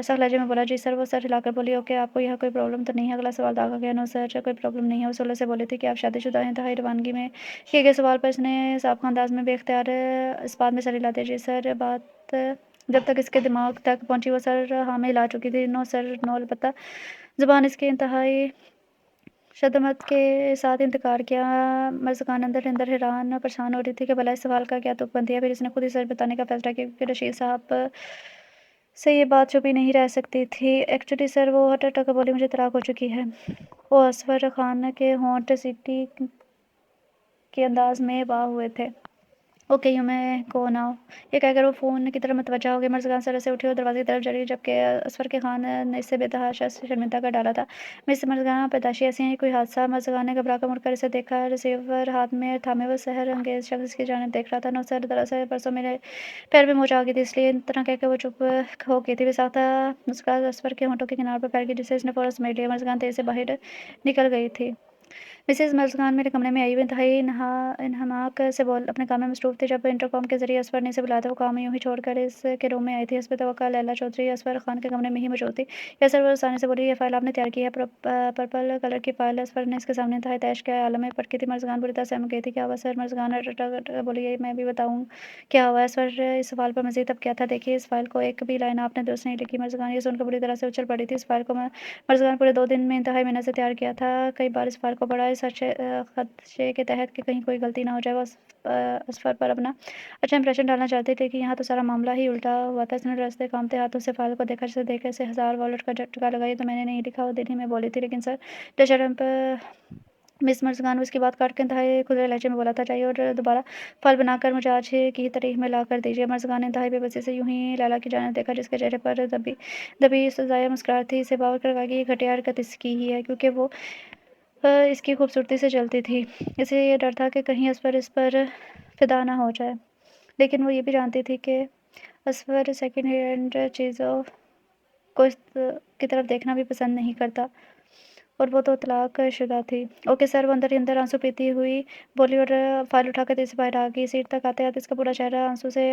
سخت لہجے میں بولا، جی سر۔ وہ سر ہلا کر بولی، اوکے، آپ کو یہاں کوئی پرابلم تو نہیں ہے؟ اگلا سوال داغا گیا، نو سر، کوئی پرابلم نہیں ہے۔ وہ سولہ سے بولی تھی کہ آپ شادی شدہ ہیں؟ انتہائی روانگی میں کیے گئے سوال پر اس نے سابقہ انداز میں بے اختیار اس بات میں سر ہلا دیا۔ جی سر۔ بات جب تک اس کے دماغ تک پہنچی وہ سر ہاں میں ہلا چکی تھی۔ نو سر، نو۔ البتہ زبان اس کی انتہائی شدت کے ساتھ انکار کیا۔ مرزوقان اندر اندر حیران اور پریشان ہو رہی تھی کہ بھلا اس سوال کا کیا تک بندی ہے۔ پھر اس نے خود ہی سچ بتانے کا فیصلہ کیا کیونکہ رشید صاحب سے یہ بات چھپی نہیں رہ سکتی تھی۔ ایکچولی سر، وہ ہٹ کر بولی، مجھے طلاق ہو چکی ہے۔ وہ اصفر خان کے ہونٹ سیٹی کے انداز میں باں ہوئے تھے۔ اوکے، یوں میں کو ناؤ، یہ کہہ کر وہ فون کی طرف متوجہ ہو گئی۔ مرزوقان سر سے اٹھی اور دروازے کی طرف چلی جبکہ اصفر کے خان نے اسے بے تحاشا شرمندہ کر ڈالا تھا۔ مس مرزوقان، پیدائشی ایسی ہیں، کوئی حادثہ؟ مرزوقان نے گھبرا کر مڑ کر اسے دیکھا۔ ریسیور ہاتھ میں تھامے وہ سحر انگیز شخص اس کی جانب دیکھ رہا تھا۔ نو سر، دراصل پرسوں میرے پیر میں موچ آ گئی تھی، اس لیے اتنا کہہ کر وہ چپ ہو گئی تھی۔ وہ ساختہ مسکراہٹ اصفر کے ہونٹوں کے کناروں پر پھیل گئی جسے اس نے فوراً سمیٹ لیا۔ مرزوقان تیزی سے باہر نکل گئی تھی۔ مسز مرزوقان میرے کمرے میں آئی۔ وہ انتہائی انہماک سے اپنے کام میں مصروف تھی۔ جب انٹرکام کے ذریعے اصفر نے اسے بلایا تھا وہ کام یوں ہی چھوڑ کر اس کے روم میں آئی تھی۔ حسب توقع لیلی چودھری اصفر خان کے کمرے میں ہی موجود تھی۔ یس سر۔ وہ آسانی سے بولی، یہ فائل آپ نے تیار کی ہے؟ پرپل کلر کی فائل اصفر نے اس کے سامنے انتہائی طیش کے عالم میں پٹکی تھی۔ مرزوقان بری طرح سہم گئی تھی۔ کیا ہوا سر؟ مرزوقان بولی، یہ میں بھی بتاؤں کیا ہوا ہے؟ اصفر اس سوال پر مزید اب کیا تھا؟ دیکھیے اس فائل کو، ایک بھی لائن آپ نے درست نہیں لکھی۔ مرزوقان یہ سن کر بری طرح سے اچھل پڑی تھی۔ اس فائل کو مرزوقان پورے 2 دن میں انتہائی محنت سے تیار کیا تھا۔ کئی بار اس فائل کو پڑھا اس خدشے کے تحت کہ کہیں کوئی غلطی نہ ہو جائے۔ وہ اصفر پر اپنا اچھا امپریشن ڈالنا چاہتی تھی کہ یہاں تو سارا معاملہ ہی الٹا ہوا تھا۔ اس نے رستے کامتے ہاتھوں سے فائل کو دیکھا جسے دیکھ کر اسے ہزار والٹ کا جھٹکا لگا۔ یہ تو میں نے نہیں لکھا، وہ دل ہی میں بولی تھی۔ لیکن سر مس مرزوقان، وہ اس کی بات کاٹ کے انتہائی کھلے لہجے میں بولا تھا، چاہیے اور دوبارہ فائل بنا کر مجھے آج ہی کی تاریخ میں لا کر دیجیے۔ مرزوقان نے انتہائی بے بسی سے یوں ہی لیلی کی جانب دیکھا جس کے چہرے پر دبی سزائے مسکراہٹ تھی۔ اسے باور کرا کہ یہ گھٹیا حرکت اس کی ہی ہے کیونکہ وہ اس کی خوبصورتی سے جلتی تھی۔ اسے یہ ڈر تھا کہ کہیں اصفر اس پر فدا نہ ہو جائے، لیکن وہ یہ بھی جانتی تھی کہ اصفر سیکنڈ ہینڈ چیزوں کو اس کی طرف دیکھنا بھی پسند نہیں کرتا، اور وہ تو طلاق شدہ تھی۔ Okay sir. وہ اندر ہی اندر آنسو پیتی ہوئی بولی اور فائل اٹھا کر تیزی سے باہر آ گئی۔ سیٹ تک آتے آتے اس کا پورا چہرہ آنسو سے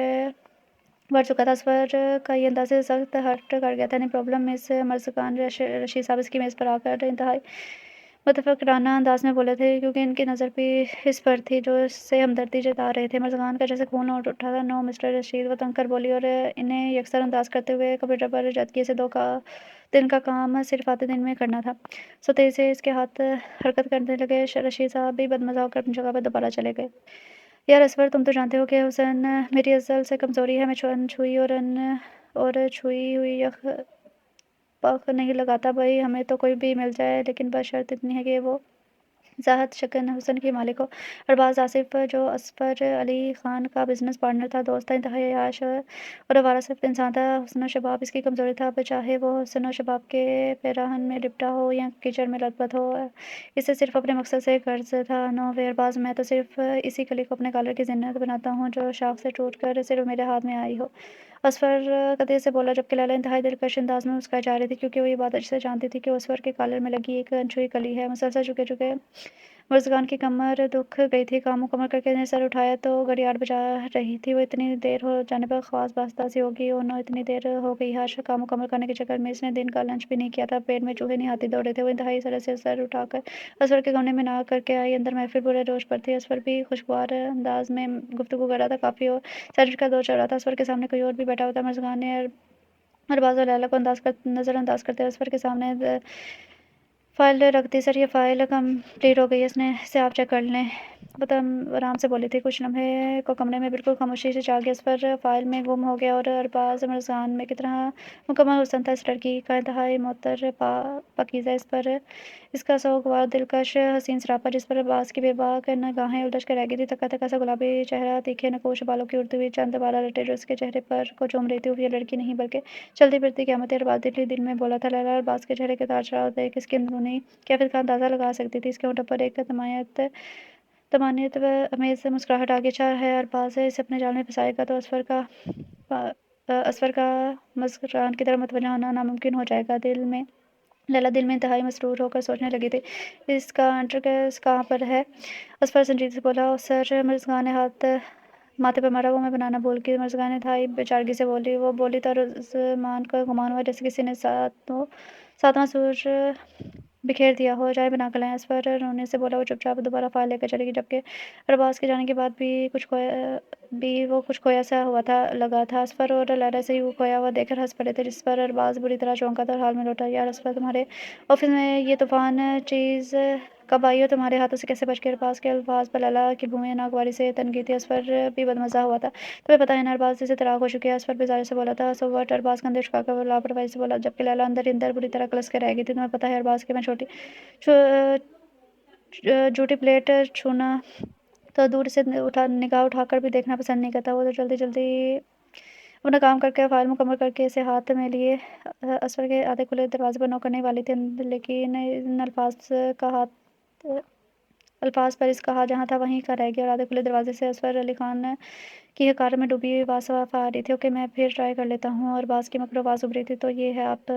بھر چکا تھا۔ اصفر کا یہ انداز سخت ہرٹ کر گیا تھا۔ نہیں پرابلم مس مرزوقان، رشید صاحب اس کی میز پر آ کر انتہائی متفکرانہ انداز میں بولے تھے کیونکہ ان کی نظر بھی اس پر تھی جو اس سے ہمدردی جتا رہے تھے۔ مرزوقان کا جیسے خون اٹھا تھا۔ نو مسٹر رشید، وہ تنگ کر بولی اور انہیں یکسر انداز کرتے ہوئے کمپیوٹر پر جھٹکی سے 2 دن کا کام صرف آدھے دن میں کرنا تھا۔ سو تیزی سے اس کے ہاتھ حرکت کرنے لگے۔ رشید صاحب بھی بدمزہ ہو کر اپنی جگہ پر دوبارہ چلے گئے۔ یار اصفر، تم تو جانتے ہو کہ حسن میری ازل سے کمزوری ہے۔ میں چھوئی اور چھوئی ہوئی یخ پاک نہیں لگاتا۔ بھائی ہمیں تو کوئی بھی مل جائے، لیکن بس شرط اتنی ہے کہ وہ ذات شکن حسن کی مالک ہو۔ ارباز آصف جو اصفر علی خان کا بزنس پارٹنر تھا، دوست تھا، انتہائی عیاش اور آوارہ صفت انسان تھا۔ حسن و شباب اس کی کمزوری تھا، اب چاہے وہ حسن و شباب کے پیراہن میں لپٹا ہو یا کیچڑ میں لت پت ہو، اسے صرف اپنے مقصد سے غرض تھا۔ نو وے ارباز، میں تو صرف اسی کلی کو اپنے کالر کی زینت بناتا ہوں جو شاخ سے ٹوٹ کر صرف میرے ہاتھ میں آئی ہو۔ اصفر قطعیت سے بولا جبکہ لیلی انتہائی دلکش انداز میں مسکرائی جا رہی تھی کیونکہ وہ یہ بات اچھے سے جانتی تھی کہ وہ اصفر کے کالر میں لگی ایک انچوئی کلی ہے۔ مسلسل جھکے مرزوقان کی کمر دکھ گئی تھی۔ کام مکمل کر کے نے سر اٹھایا تو گھڑیاڑ بجا رہی تھی۔ وہ اتنی دیر ہو جانے پر خواص باستا سی ہوگی۔ او نو، اتنی دیر ہو گئی ہے۔ کام مکمل کرنے کے چکر میں اس نے دن کا لنچ بھی نہیں کیا تھا۔ پیٹ میں چوہے نہیں ہاتھی دوڑ رہے تھے۔ وہ انتہائی سرعت سے سر اٹھا کر اصفر کے کمرے میں نہ کر کے آئی۔ اندر محفل پورے جوش پر تھی۔ اصفر بھی خوشگوار انداز میں گفتگو کر رہا تھا۔ کافی اور سینڈوچ کا دور چل رہا تھا۔ اصفر کے سامنے کوئی اور بھی بیٹھا ہوا تھا۔ مرزوقان نے ارباز اور لیلی کو نظر انداز کرتے ہوئے اصفر کے سامنے فائل رکھ دی۔ سر یہ فائل کمپلیٹ ہو گئی ہے، اسے آپ چیک کر لیں، وہ آرام سے بولی تھی۔ کچھ لمحے کو کمرے میں بالکل خاموشی سے چھا گئی۔ اصفر فائل میں گم ہو گیا اور ارباز مرزوقان میں کتنا مکمل حسن تھا اس لڑکی کا، انتہائی معطر پاکیزہ، اس پر اس کا سوگوار دلکش حسین سراپا جس پر ارباز کی بے باک نگاہیں الجھ کر رہ گئی تھی۔ تھکا تھکا سا گلابی چہرہ، تیکھے نکوش بالوں کی اڑتی ہوئی چند بالا لٹیں جو اس کے چہرے پر کو چوم رہی تھی۔ یہ لڑکی نہیں بلکہ چلتی پھرتی قیامت ہے، ارباز دل ہی دل میں بولا تھا۔ لیلی ارباز کے چہرے کے تار چڑھاؤ دیکھ اس کی اندرونی کیفیت کا اندازہ لگا سکتی تھی۔ اس کے ہونٹوں پر ایک طمانینت امیز مسکراہٹ آ گئی۔ اچھا ہے ارباز اسے اپنے جال میں پھنسائے گا تو اصفر کا مرزوقان کی طرف متوجہ ہونا ناممکن ہو جائے گا۔ لیلی دل میں انتہائی مسرور ہو کر سوچنے لگی تھی، اس کا ایڈریس کہاں پر ہے؟ اصفر سنجیدگی سے بولا، سر۔ مرزوقان نے ہاتھ ماتھے پہ مارا وہ میں بنانا بھول گئی۔ مرزگان انتہائی بےچارگی سے بولی۔ وہ بولی تو رضوان کو گمان ہوا جیسے کسی نے ساتواں سورج بکھیر دیا ہو۔ چائے بنا کر لائیں، اسفر رونے سے بولا۔ وہ چپ چاپ دوبارہ فائل لے کر چلی گئی، جبکہ ارباز کے جانے کے بعد بھی وہ کچھ کھویا سا ہوا تھا لگا تھا۔ اسفر اور لیلا سے وہ کھویا ہوا دیکھ کر ہنس پڑے تھے، جس پر ارباز بری طرح چونکا تھا اور حال میں لوٹا۔ یار اسفر، تمہارے آفس میں یہ طوفان چیز کب آئی اور تمہارے ہاتھوں سے کیسے بچ گئی؟ ارباز کے الفاظ پر لیلا کی بھویں ناگواری سے تن گئی تھی۔ اسفر بھی بدمزہ ہوا تھا۔ تمہیں پتہ ہے نا ارباز سے طلاق ہو چکی ہے؟ اسفر بیزاری سے بولا تھا۔ So what? ارباز کندھے جھکا کر لاپرواہی سے بولا، جبکہ لیلا اندر ہی اندر بری طرح کلس کے رہ گئی تھی۔ تمہیں پتہ ہے ارباز کہ میں جھوٹی پلیٹ چھونا تو دور سے نگاہ اٹھا کر بھی دیکھنا پسند نہیں کرتا۔ وہ تو جلدی جلدی اپنا کام کر کے فائل مکمل کر کے اسے ہاتھ میں لیے اسفر کے آدھے کھلے دروازے پر نوک کرنے والی تھی، لیکن ان الفاظ پر اس کا ہاتھ جہاں تھا وہیں کا رہ گیا اور آدھے کھلے دروازے سے اسفر علی خان کی حقارت میں ڈوبی آواز صاف آ رہی تھی۔ اوکے، میں پھر ٹرائی کر لیتا ہوں۔ اور باز کی مکرو آواز ابھری تھی، تو یہ ہے آپ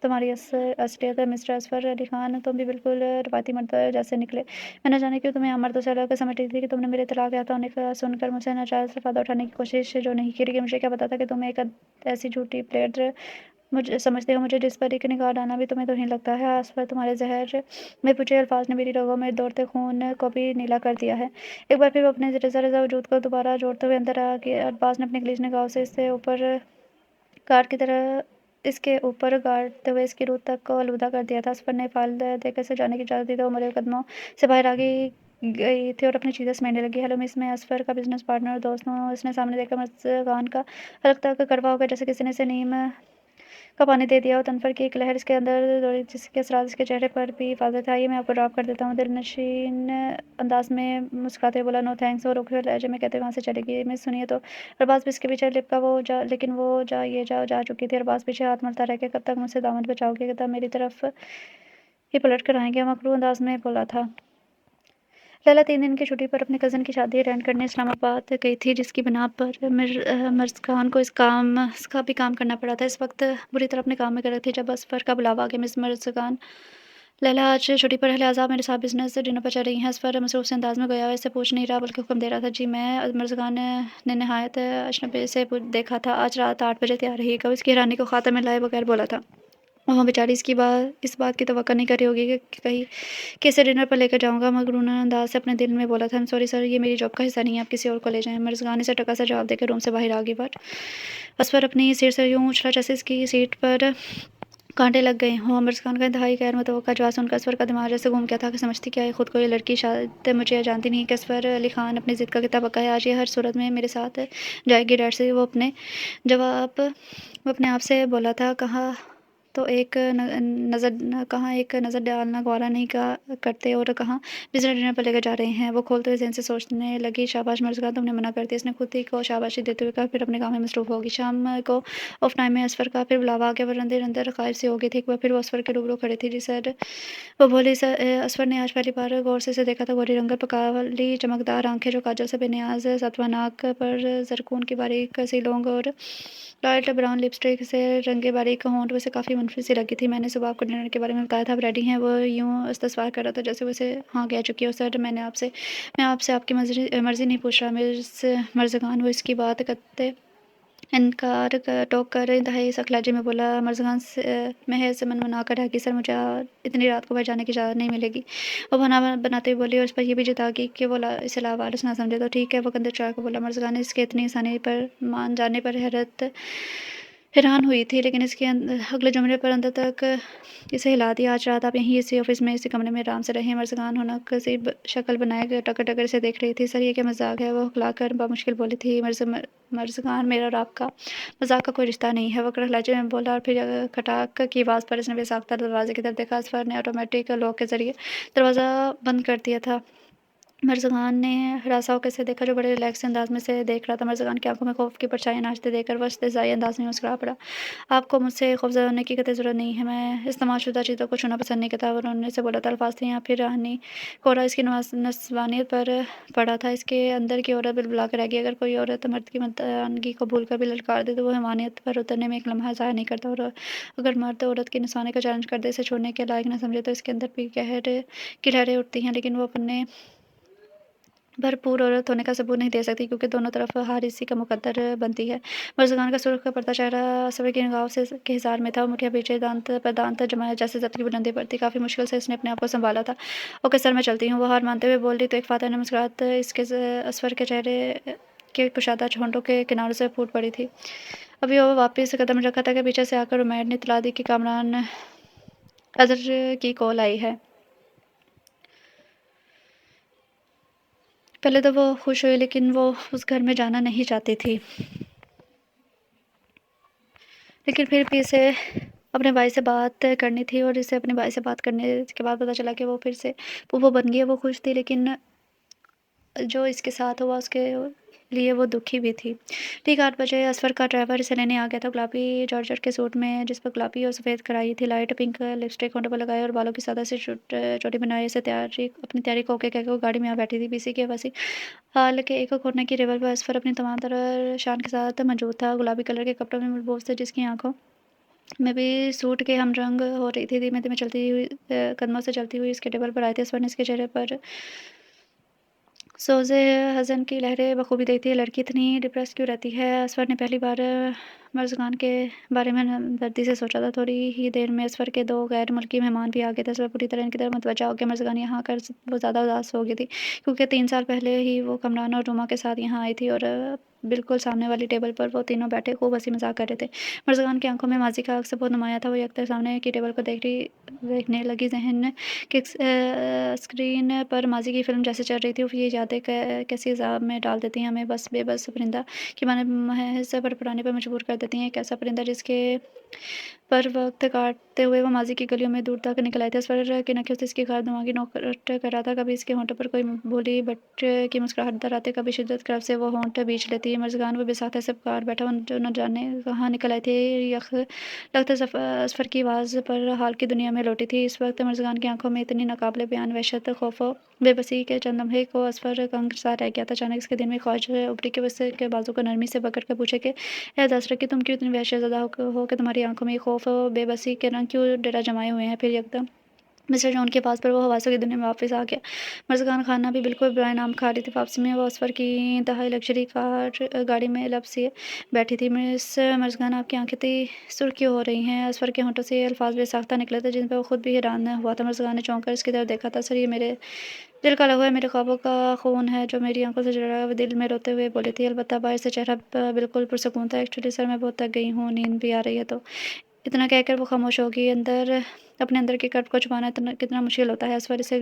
تمہاری اصلیت مسٹر اسفر علی خان، تم بھی بالکل روایتی مرد جیسے نکلے۔ میں نہ جانے کیوں تمہیں عام مردوں سے الگ سمجھتی تھی کہ تم نے میرے طلاق یافتہ ہونے کا سن کر مجھ سے ناجائز فائدہ اٹھانے کی کوشش جو نہیں کی، لیکن مجھے کیا پتا تھا کہ تم ایک ایسی جھوٹی پلیٹ سمجھتے ہو مجھے، جس پر ایک نگاہ ڈالنا بھی تمہیں توہین لگتا ہے۔ اسفر، تمہارے زہر میں پوچھے الفاظ نے میری رگوں میں دوڑتے خون کو بھی نیلا کر دیا ہے۔ ایک بار پھر وہ اپنے رضا وجود کو دوبارہ جوڑتے ہوئے اندر آ گیا۔ ارباز نے اپنی گلیج نگاہوں سے اس کے اوپر گاڑتے ہوئے اس کی روح تک کو آلودہ کر دیا تھا۔ اسفر نے فائل دے کر اسے جانے کی اجازت دی تو وہ مرے قدموں سے باہر آ گئی تھی اور اپنی چیزیں سمیٹنے لگی۔ ہیلو مس، میں اسفر کا بزنس پارٹنر اور دوست ہوں۔ اس نے سامنے دیکھ کر مرزگان کا حلق تک کڑوا ہو گیا، جیسے کسی نے اسے نیم کا پانی دے دیا ہو۔ تنفر کی ایک لہر اس کے اندر دوڑی، جس کے اثرات اس کے چہرے پر بھی واضح تھے۔ آئیے میں آپ کو ڈراپ کر دیتا ہوں، دل نشین انداز میں مسکراتے ہوئے بولا۔ نو تھینکس، وہ رکھے ہوئے لہجے میں کہتے وہاں سے چلی گئی۔ مس سنیے تو۔ ارباز بھی اس کے پیچھے لپکا، لیکن وہ جا چکی تھی۔ ارباز پیچھے ہاتھ ملتا رہ گیا۔ کب تک مجھ سے دامن بچاؤ گے؟ تب میری طرف ہی پلٹ کر آئیں گے، مکروہ انداز میں بولا تھا۔ لیلا 3 دن کی چھٹی پر اپنے کزن کی شادی اٹینڈ کرنے اسلام آباد گئی تھی، جس کی بنا پر مرزگان کو اس کا بھی کام کرنا پڑا تھا۔ اس وقت بری طرح اپنے کام میں غرق تھی جب اسفر کا بلاوا آ گیا۔ مس مرزگان، لیلا آج چھٹی پر ہے، لہٰذا آپ میرے ساتھ بزنس ڈنر پر چل رہی ہیں؟ اسفر مصروف سے انداز میں گویا اسے پوچھ نہیں رہا بلکہ حکم دے رہا تھا۔ جی میں۔ مرزگان نے نہایت اجنبی سے دیکھا تھا۔ آج رات 8 بجے تیار رہیے گا، اس کی حیرانی کو خاتمے میں لائے بغیر بولا تھا۔ وہ بیچاری اس بات کی توقع نہیں کر رہی ہوگی کہ اسے ڈنر پر لے کر جاؤں گا، مغرورانہ انداز سے اپنے دل میں بولا تھا۔ سوری سر، یہ میری جاب کا حصہ نہیں ہے، آپ کسی اور کو لے جائیں۔ مرزگان اسے ٹکا سا جواب دے کر روم سے باہر آ گئی۔ بٹ اسفر اپنی سیٹ سے یوں اچھلا جیسے اس کی سیٹ پر کانٹے لگ گئے ہوں۔ مرزگان کا انتہائی غیر متوقع جواب سن کر اسفر کا دماغ جیسے گھوم گیا تھا کہ سمجھتی کیا ہے خود کو یہ لڑکی؟ شاید مجھے جانتی نہیں کہ اسفر علی خان اپنی ضد کا کتنا پکا ہے۔ آج یہ ہر صورت میں میرے ساتھ جائے گی ڈیڈ سے، وہ اپنے آپ سے بولا تھا۔ کہاں ایک نظر ڈالنا گوارا نہیں کرتے اور کہاں بزنس ڈنر پر لے کر جا رہے ہیں۔ وہ کھولتے ہوئے ذہن سے سوچنے لگی، شاباش مرزگان، تم نے منع کر دیا۔ اس نے خود ہی کو شاباشی دیتے ہوئے کہا، پھر اپنے کام میں مصروف ہوگی۔ شام کو آف ٹائم میں اسفر کا پھر بلاوا آ گیا۔ وہ اندر غائب سی ہو گئی تھی۔ ایک بار پھر وہ اسفر کے روبرو کھڑی تھی۔ جی سر، وہ بولی۔ اسفر نے آج پہلی بار غور سے اسے دیکھا تھا۔ گوری رنگت، پکالی چمکدار آنکھیں جو کاجل سے بے نیاز، ساتواں ناک پر زرکون کی باریک سی لونگ اور لائٹ براؤن لپسٹک سے رنگے باریک ہونٹ اسے کافی منفرد سی لگی تھی۔ میں نے صبح آپ کو ڈنر کے بارے میں بتایا تھا، آپ ریڈی ہیں؟ وہ یوں استفسار کر رہا تھا جیسے وہ اسے ہاں کہہ چکی ہو۔ سر، میں آپ سے آپ کی مرضی نہیں پوچھ رہا مس مرزگان، وہ اس کی بات قطع انکار ٹوک کر انتہائی سخت لہجے میں بولا۔ مرزگان محض منمنا کر رہ گئی۔ سر، مجھے اتنی رات کو باہر جانے کی اجازت نہیں ملے گی، وہ بہانہ بناتے ہوئے بولی، اور اس پر یہ بھی جتا گئی کہ وہ اسے لاوارث نہ سمجھے۔ تو ٹھیک ہے، وہ کندھے چڑھا کر بولا۔ مرزگان اس کے اتنی آسانی پر مان جانے پر حیران ہوئی تھی، لیکن اس کے اگلے جملے پر اندر تک اسے ہلا دیا۔ آج رات آپ یہیں اسی آفس میں اسی کمرے میں آرام سے رہیں۔ مرزگان ہونک سی شکل بنائے ٹکر ٹکر اسے دیکھ رہی تھی۔ سر، یہ کیا مذاق ہے؟ وہ ہکلا کر بمشکل بولی تھی۔ مرزگان، میرا اور آپ کا مذاق کا کوئی رشتہ نہیں ہے، وہ کڑک لہجے میں بولا، اور پھر کھٹاک کی آواز پر اس نے بے ساختہ دروازے کی طرف دیکھا۔ اسفر نے آٹومیٹک لاک کے ذریعے دروازہ بند کر دیا تھا۔ مرزگان نے ہراساں ہو کر اسے دیکھا، جو بڑے ریلیکس انداز میں اسے دیکھ رہا تھا۔ مرزگان کی آنکھوں میں خوف کی پرچھائیاں ناچتے دیکھ کر وہ استہزائی انداز میں مسکرا پڑا۔ آپ کو مجھ سے خوفزدہ ہونے کی قطعی ضرورت نہیں ہے، میں استعمال شدہ چیزوں کو چھونا پسند نہیں کرتا۔ وہ رونے سے بولا تھا۔ الفاظ تھے یا پھر رہنی کورا اس کی نسوانیت پر پڑا تھا۔ اس کے اندر کی عورت بلبلا کر رہ گئی۔ اگر کوئی عورت مرد کی مردانگی کو بھول کر بھی للکار دے تو وہ حیوانیت پر اترنے میں ایک لمحہ ضائع نہیں کرتا، اور اگر مرد عورت کی نسوانی کا چیلنج کر دے، اسے چھوڑنے کے لائق نہ سمجھے، تو اس کے اندر بھی قہر کی لہریں اٹھتی ہیں، لیکن وہ اپنے भरपूर औरत होने का सबूत नहीं दे सकती क्योंकि दोनों तरफ हार इसी का मुकद्दर बनती है। मर्ज़गान का सुर्ख़ पर्दा चेहरा सब्र की निगाहों से के हिसार में था और मुठियाँ पीछे दाँत पर दाँत जमाए जैसे ज़ब्त की बुलंदी पर थी। काफ़ी मुश्किल से उसने अपने आप को सँभाला था। ओके सर, मैं चलती हूँ, वो हार मानते हुए बोल दी तो एक फ़ातह ने मुस्कुराहट इसके असफ़र के चेहरे के कुशादा होंठों के किनारों से फूट पड़ी थी। अभी वो वापस कदम रखा था कि पीछे से आकर उमैर ने इत्तला दी कि कामरान अज़र की कॉल आई है। पहले तो वो खुश हुई लेकिन वो उस घर में जाना नहीं चाहती थी। लेकिन फिर भी इसे अपने भाई से बात करनी थी और इसे अपने भाई से बात करने के बाद पता चला कि वो फिर से फूफो बन गई है। वो खुश थी लेकिन जो इसके साथ हुआ उसके लिए वो दुखी भी थी। ठीक 8 बजे असफ़र का ड्राइवर इसे लेने आ गया था। गुलाबी जॉर्जेट के सूट में जिस पर गुलाबी और सफ़ेद कढ़ाई थी, लाइट पिंक लिपस्टिक होंठों पर लगाई और बालों की सादा सी चोटी बनाई इसे अपनी तैयारी को ओके कहकर वो गाड़ी में आ बैठी थी। पीछे की वसी हाल के एक कोने की टेबल पर असफ़र अपनी तमाम तरह शान के साथ मौजूद था। गुलाबी कलर के कपड़ों में मलबूस थे जिसकी आँखों में भी सूट के हमरंग हो रही थी। धीमे-धीमे चलती हुई कदमों से चलती हुई इसके टेबल पर आई थी। असफ़र ने इसके चेहरे पर सोज़े हज़न की लहरें बखूबी देखती है। लड़की इतनी डिप्रेस क्यों रहती है? असफ़र ने पहली बार मर्ज़गान के बारे में हमदर्दी से सोचा था। थोड़ी ही देर में असफ़र के 2 गैर मुल्की मेहमान भी आ गए थे। असफ़र पूरी तरह इनकी तरफ मुतवज्जा हो गया। मर्ज़गान यहाँ आकर वो ज़्यादा उदास हो गई थी क्योंकि 3 साल पहले ही वो कमरान और रुमा के साथ यहाँ आई थी और बिल्कुल सामने वाली टेबल पर वो तीनों बैठे खूब हँसी मज़ाक कर रहे थे। मर्ज़गान की आँखों में माज़ी का अक्स बहुत नुमायाँ था। वो यकदम सामने की टेबल को देखने लगी। ज़हन के स्क्रीन पर माज़ी की फ़िल्म जैसे चल रही थी। ये यादें कैसी अज़ाब में डाल देती हैं हमें, बस बेबस परिंदा की माने महज़ फड़फड़ाने पर मजबूर कर देती हैं। एक ऐसा परिंदा जिसके पर वक़्त काटते हुए वो माज़ी की गलियों में दूर तक निकल आए थे। असफ़र की नखों से इसकी खार दिमागी नोट कर रहा था। कभी इसके होंठों पर कोई भोली बट की मुस्कुराहट दराते, कभी शिद्दत करब से वो होंठ बीच लेती। मर्ज़गान वो बेसाख्ता से पुकार बैठा जो न जाने कहाँ निकल आए थे। यख लगता असफ़र की आवाज़ पर हाल की दुनिया में लौटी थी। इस वक़्त मर्ज़गान की आँखों में इतनी नाक़ाबिले बयान वहशत, खौफ़ व बेबसी के चंद लम्हे को असफ़र कंग-सा रह गया था। अचानक इसके दिल में ख्वाहिश उभरी कि वो इसके बाजू को नरमी से पकड़ कर पूछे कि ए दस रखी, तुम क्यों इतनी वहशत ज़दा हो कि तुम्हारी आँखों में खौफ़ और बेबसी के रंग क्यों डेरा जमाए हुए हैं? फिर यकदम मिस्टर जॉन के पास पर वो हवासों की दुनिया में वापस आ गया। मर्ज़गान खाना भी बिल्कुल बुराए नाम खा रही थी। वापसी में वो असफ़र की इंतहाई लग्ज़री गाड़ी में लबसिए बैठी थी। मिस मर्ज़गान, आपकी आँखें इतनी सुर्ख़ क्यों हो रही हैं? असफ़र के होंठों से ये अल्फ़ाज़ बेसाख्ता निकले थे जिन पर वो खुद भी हैरान हुआ था। मर्ज़गान ने चौंक कर इसकी तरफ देखा था। सर, ये मेरे दिल का लहू है, मेरे ख्वाबों का खून है जो मेरी आँखों से झड़ रहा है। वो दिल में रोते हुए बोली थी। अलबत्ता बाहर से चेहरा बिल्कुल पुरसुकून था। एक्चुअली सर, मैं बहुत थक गई हूँ, नींद भी आ रही है तो। इतना कहकर वो खामोश हो गई। अपने अंदर के कर्ब को छुपाना इतना कितना मुश्किल होता है। असफ़र इसे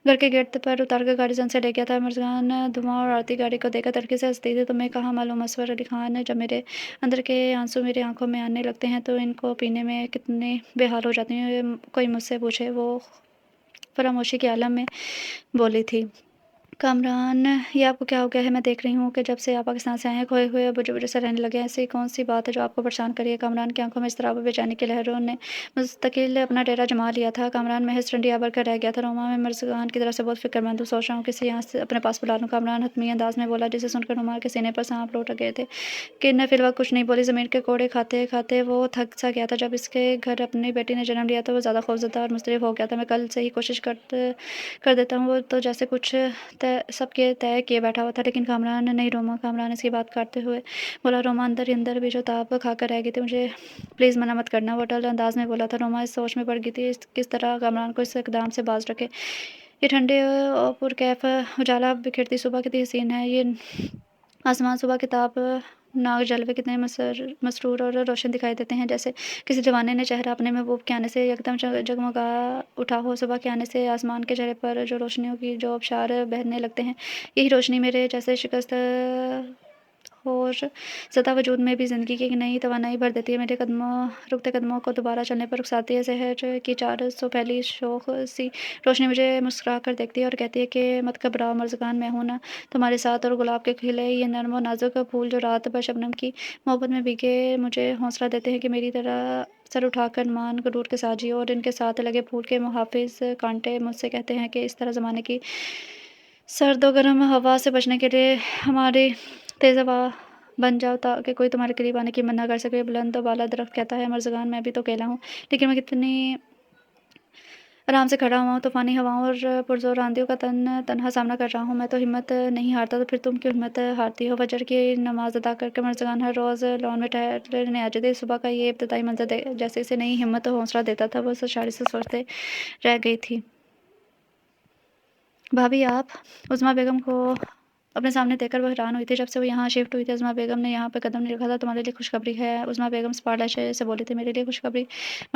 घर के गेट पर उतार कर गाड़ी से ले गया था। मर्ज़गान धुआँ और आती गाड़ी को देखकर तड़के से हँसती थी। तुम्हें कहाँ मालूम असफ़र अली ख़ान, जब मेरे अंदर के आंसू मेरी आँखों में आने लगते हैं तो इनको पीने में कितने बेहाल हो जाती हूँ। कोई मुझसे पूछे, वो फ़रामोशी के आलम में बोली थी। कामरान, ये आपको क्या हो गया है? मैं देख रही हूँ कि जब से आप पाकिस्तान से आए हैं खोए हुए बुझे-बुझे से रहने लगे हैं। ऐसी कौन-सी बात है जो आपको परेशान कर रही है? कामरान की आँखों में इज़्तिराब और बेचैनी की लहरों ने मुस्तकिल अपना डेरा जमा लिया था। कामरान महज़ टंडिया भर कर रह गया था। रोमा, मैं मर्ज़गान की तरफ से बहुत फ़िक्रमंद हूँ। सोच रहा हूँ किसे यहाँ से अपने पास बुला लूँ। कामरान हतमी अंदाज़ में बोला जिसे सुनकर रोमा के सीने पर साँप लौट गए थे। किन फ़िलवक़्त कुछ नहीं बोली। ज़मीन के कोड़े खाते-खाते वो थक सा गया था। जब इसके घर अपनी बेटी ने जन्म लिया तो वो ज़्यादा खौफ़ज़दा और मुज़तरब हो गया था। मैं कल से ही कोशिश कर देता हूँ। वो तो जैसे कुछ सबके तय किए बैठा हुआ था। लेकिन कामरान नहीं, रोमा। कामरान इसकी बात काटते हुए बोला। रोमा अंदर ही अंदर बेशताब खाकर रह गई थी। मुझे प्लीज़ मना मत करना, वो अटल अंदाज़ में बोला था। रोमा इस सोच में पड़ गई थी किस तरह कामरान को इस इक़दाम से बाज़ रखे। ये ठंडे और पुरकैफ़ उजाला बिखेरती सुबह कितनी हसीन है। ये आसमान सुबह के ताप नाग जलवे कितने मसरूर और रोशन दिखाई देते हैं, जैसे किसी जवाने ने चेहरा अपने महबूब के आने से एकदम जगमगा उठा हो। सुबह के आने से आसमान के चेहरे पर जो रोशनियों की जो आबशार बहने लगते हैं, यही रोशनी मेरे जैसे शिकस्त और ज़दा वजूद में भी ज़िंदगी की नई तवानाई भर देती है। मेरे रुकते कदमों को दोबारा चलने पर उकसाती है। शहर की 400 फैली शोख सी रोशनी मुझे मुस्कुरा कर देखती है और कहती है कि मत घबराओ मर्ज़गान, मैं हूँ ना तुम्हारे साथ। और गुलाब के खिले ये नर्म और नाजुक फूल जो रात भर शबनम की मोहब्बत में भीगे मुझे हौसला देते हैं कि मेरी तरह सर उठाकर मान गरूर के साथ जियो। और इनके साथ लगे फूल के मुहाफ़िज़ कांटे मुझसे कहते हैं कि इस तरह ज़माने की सर्द और गर्म हवा से बचने के लिए हमारी तेज़ हवा बन जाओ ताकि कोई तुम्हारे करीब आने की हिम्मत ना कर सके। बुलंद और बाला दरख्त कहता है, मर्ज़गान, मैं भी तो अकेला हूँ, लेकिन मैं कितनी आराम से खड़ा हुआ हूँ, तूफ़ानी हवाओं और पुरज़ोर आँधियों का तनहा सामना कर रहा हूँ। मैं तो हिम्मत नहीं हारता, तो फिर तुम क्यों हिम्मत हारती हो? फ़जर की नमाज़ अदा करके मर्ज़गान हर रोज़ लॉन में टहलने आ जाती। सुबह का ये इब्तिदाई मंज़र जैसे इसे नई हिम्मत और हौसला देता था। वो उस शायरी से सोचते रह गई थी। भाभी आप? उज़्मा बेगम को अपने सामने देखकर वो हैरान हुई थी। जब से वो यहाँ शिफ्ट हुई थी, उज़्मा बेगम ने यहाँ पे कदम नहीं रखा था। तुम्हारे लिए खुशखबरी है। उज़्मा बेगम सपाट लहजे से बोली थी। मेरे लिए खुशखबरी?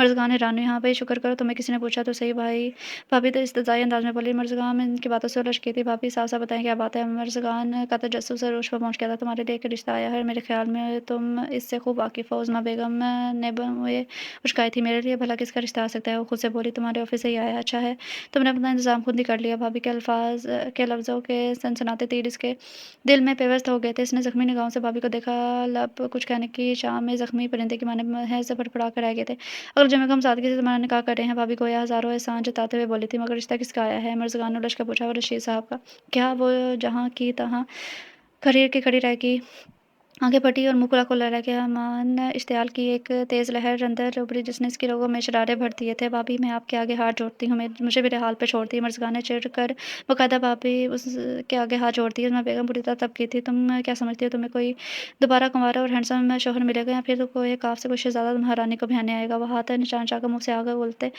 मर्ज़गान हैरान हुई। हाँ भाई, शुक्र करो तुम्हें किसी ने पूछा तो सही भाई। भाभी तो इस्तज़ाई अंदाज़ में बोली। मर्ज़गान इनकी बातों से उलझ गई थी। भाभी साफ-साफ बताएँ क्या बात है? मर्ज़गान का तजस्सुस अरूश पर पहुँच गया था। तुम्हारे लिए एक रिश्ता आया है। मेरे ख़्याल में तुम इससे खूब वाकिफ़ हो। उज़्मा बेगम ने मुँह उचकाई थी। मेरे लिए भला किसका रिश्ता आ सकता है? वो खुद से बोली। तुम्हारे ऑफ़िस से ही आया। अच्छा है, तुमने अपना इंतज़ाम खुद ही कर लिया। भाभी के अल्फ़ाज़ के लफ्ज़ों के सनसनाते तीर इसके दिल में पेवस्त हो गए थे। इसने ज़ख्मी निगाहों से भाभी को देखा। लब कुछ कहने की शाम में ज़ख्मी परिंदे की माने है से फड़फड़ा कर रह गए थे। अगर जमे हम सादगी से तुम्हारा निकाह कर रहे हैं, भाभी गोया हज़ारों एहसान जताते हुए बोली थी। मगर रिश्ता किसका आया है? मर्ज़गान ने उलझ कर पूछा। वो रशीद साहब का। क्या वो जहाँ की तहाँ खरीद के खड़ी रह गई? आँखें फटी और मुँह खुला खुला रह गया। अमान इश्तियाल की एक तेज़ लहर अंदर उभरी जिसने इसकी रगों में शरारे भर दिए थे। भाभी मैं आपके आगे हाथ जोड़ती हूँ, मुझे मेरे हाल पे छोड़ दिए। मर्ज़गान ने चिढ़ कर बाकायदा भाभी उसके आगे हाथ जोड़ दिए। मैं बेगम बुरी तरह तब की थी। तुम क्या समझती हो तुम्हें कोई दोबारा कुँवारा और हैंडसम शौहर मिलेगा या फिर तो कोई काफ से कोई शहज़ादा महारानी को बहाने आएगा? वो हाथ निशान चाहकर मुँह से आगे बोलते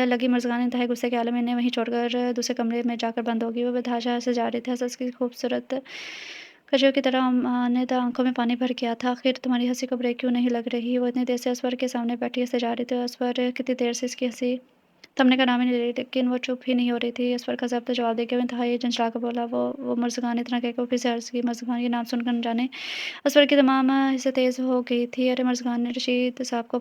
लगी। मर्ज़गान इंतहाई गुस्से के आलम में इन्हें वहीं छोड़कर दूसरे कमरे में जाकर बंद होगी। वो बेतहाशा हँसे जा रही थी। हँस-हँस की खूबसूरत कजलियों की तरह ने तो आँखों में पानी भर गया था। आखिर तुम्हारी हँसी को ब्रेक क्यों नहीं लग रही? वो इतनी देर से असवर के सामने बैठी हँसे जा रही थी। असवर कितनी देर से इसकी हँसी थमने का नाम ही नहीं ले रही, लेकिन वो चुप ही नहीं हो रही थी। असवर का ज़ब्त जवाब देके वो इंतहाई झंझला कर बोला, वो मर्ज़गान इतना कहकर वो फिर से अर्ज़ की। मर्ज़गान ये नाम सुनकर न जाने असवर की तमाम हिस्सें तेज़ हो गई थी। अरे मर्ज़गान ने रशीद साहब को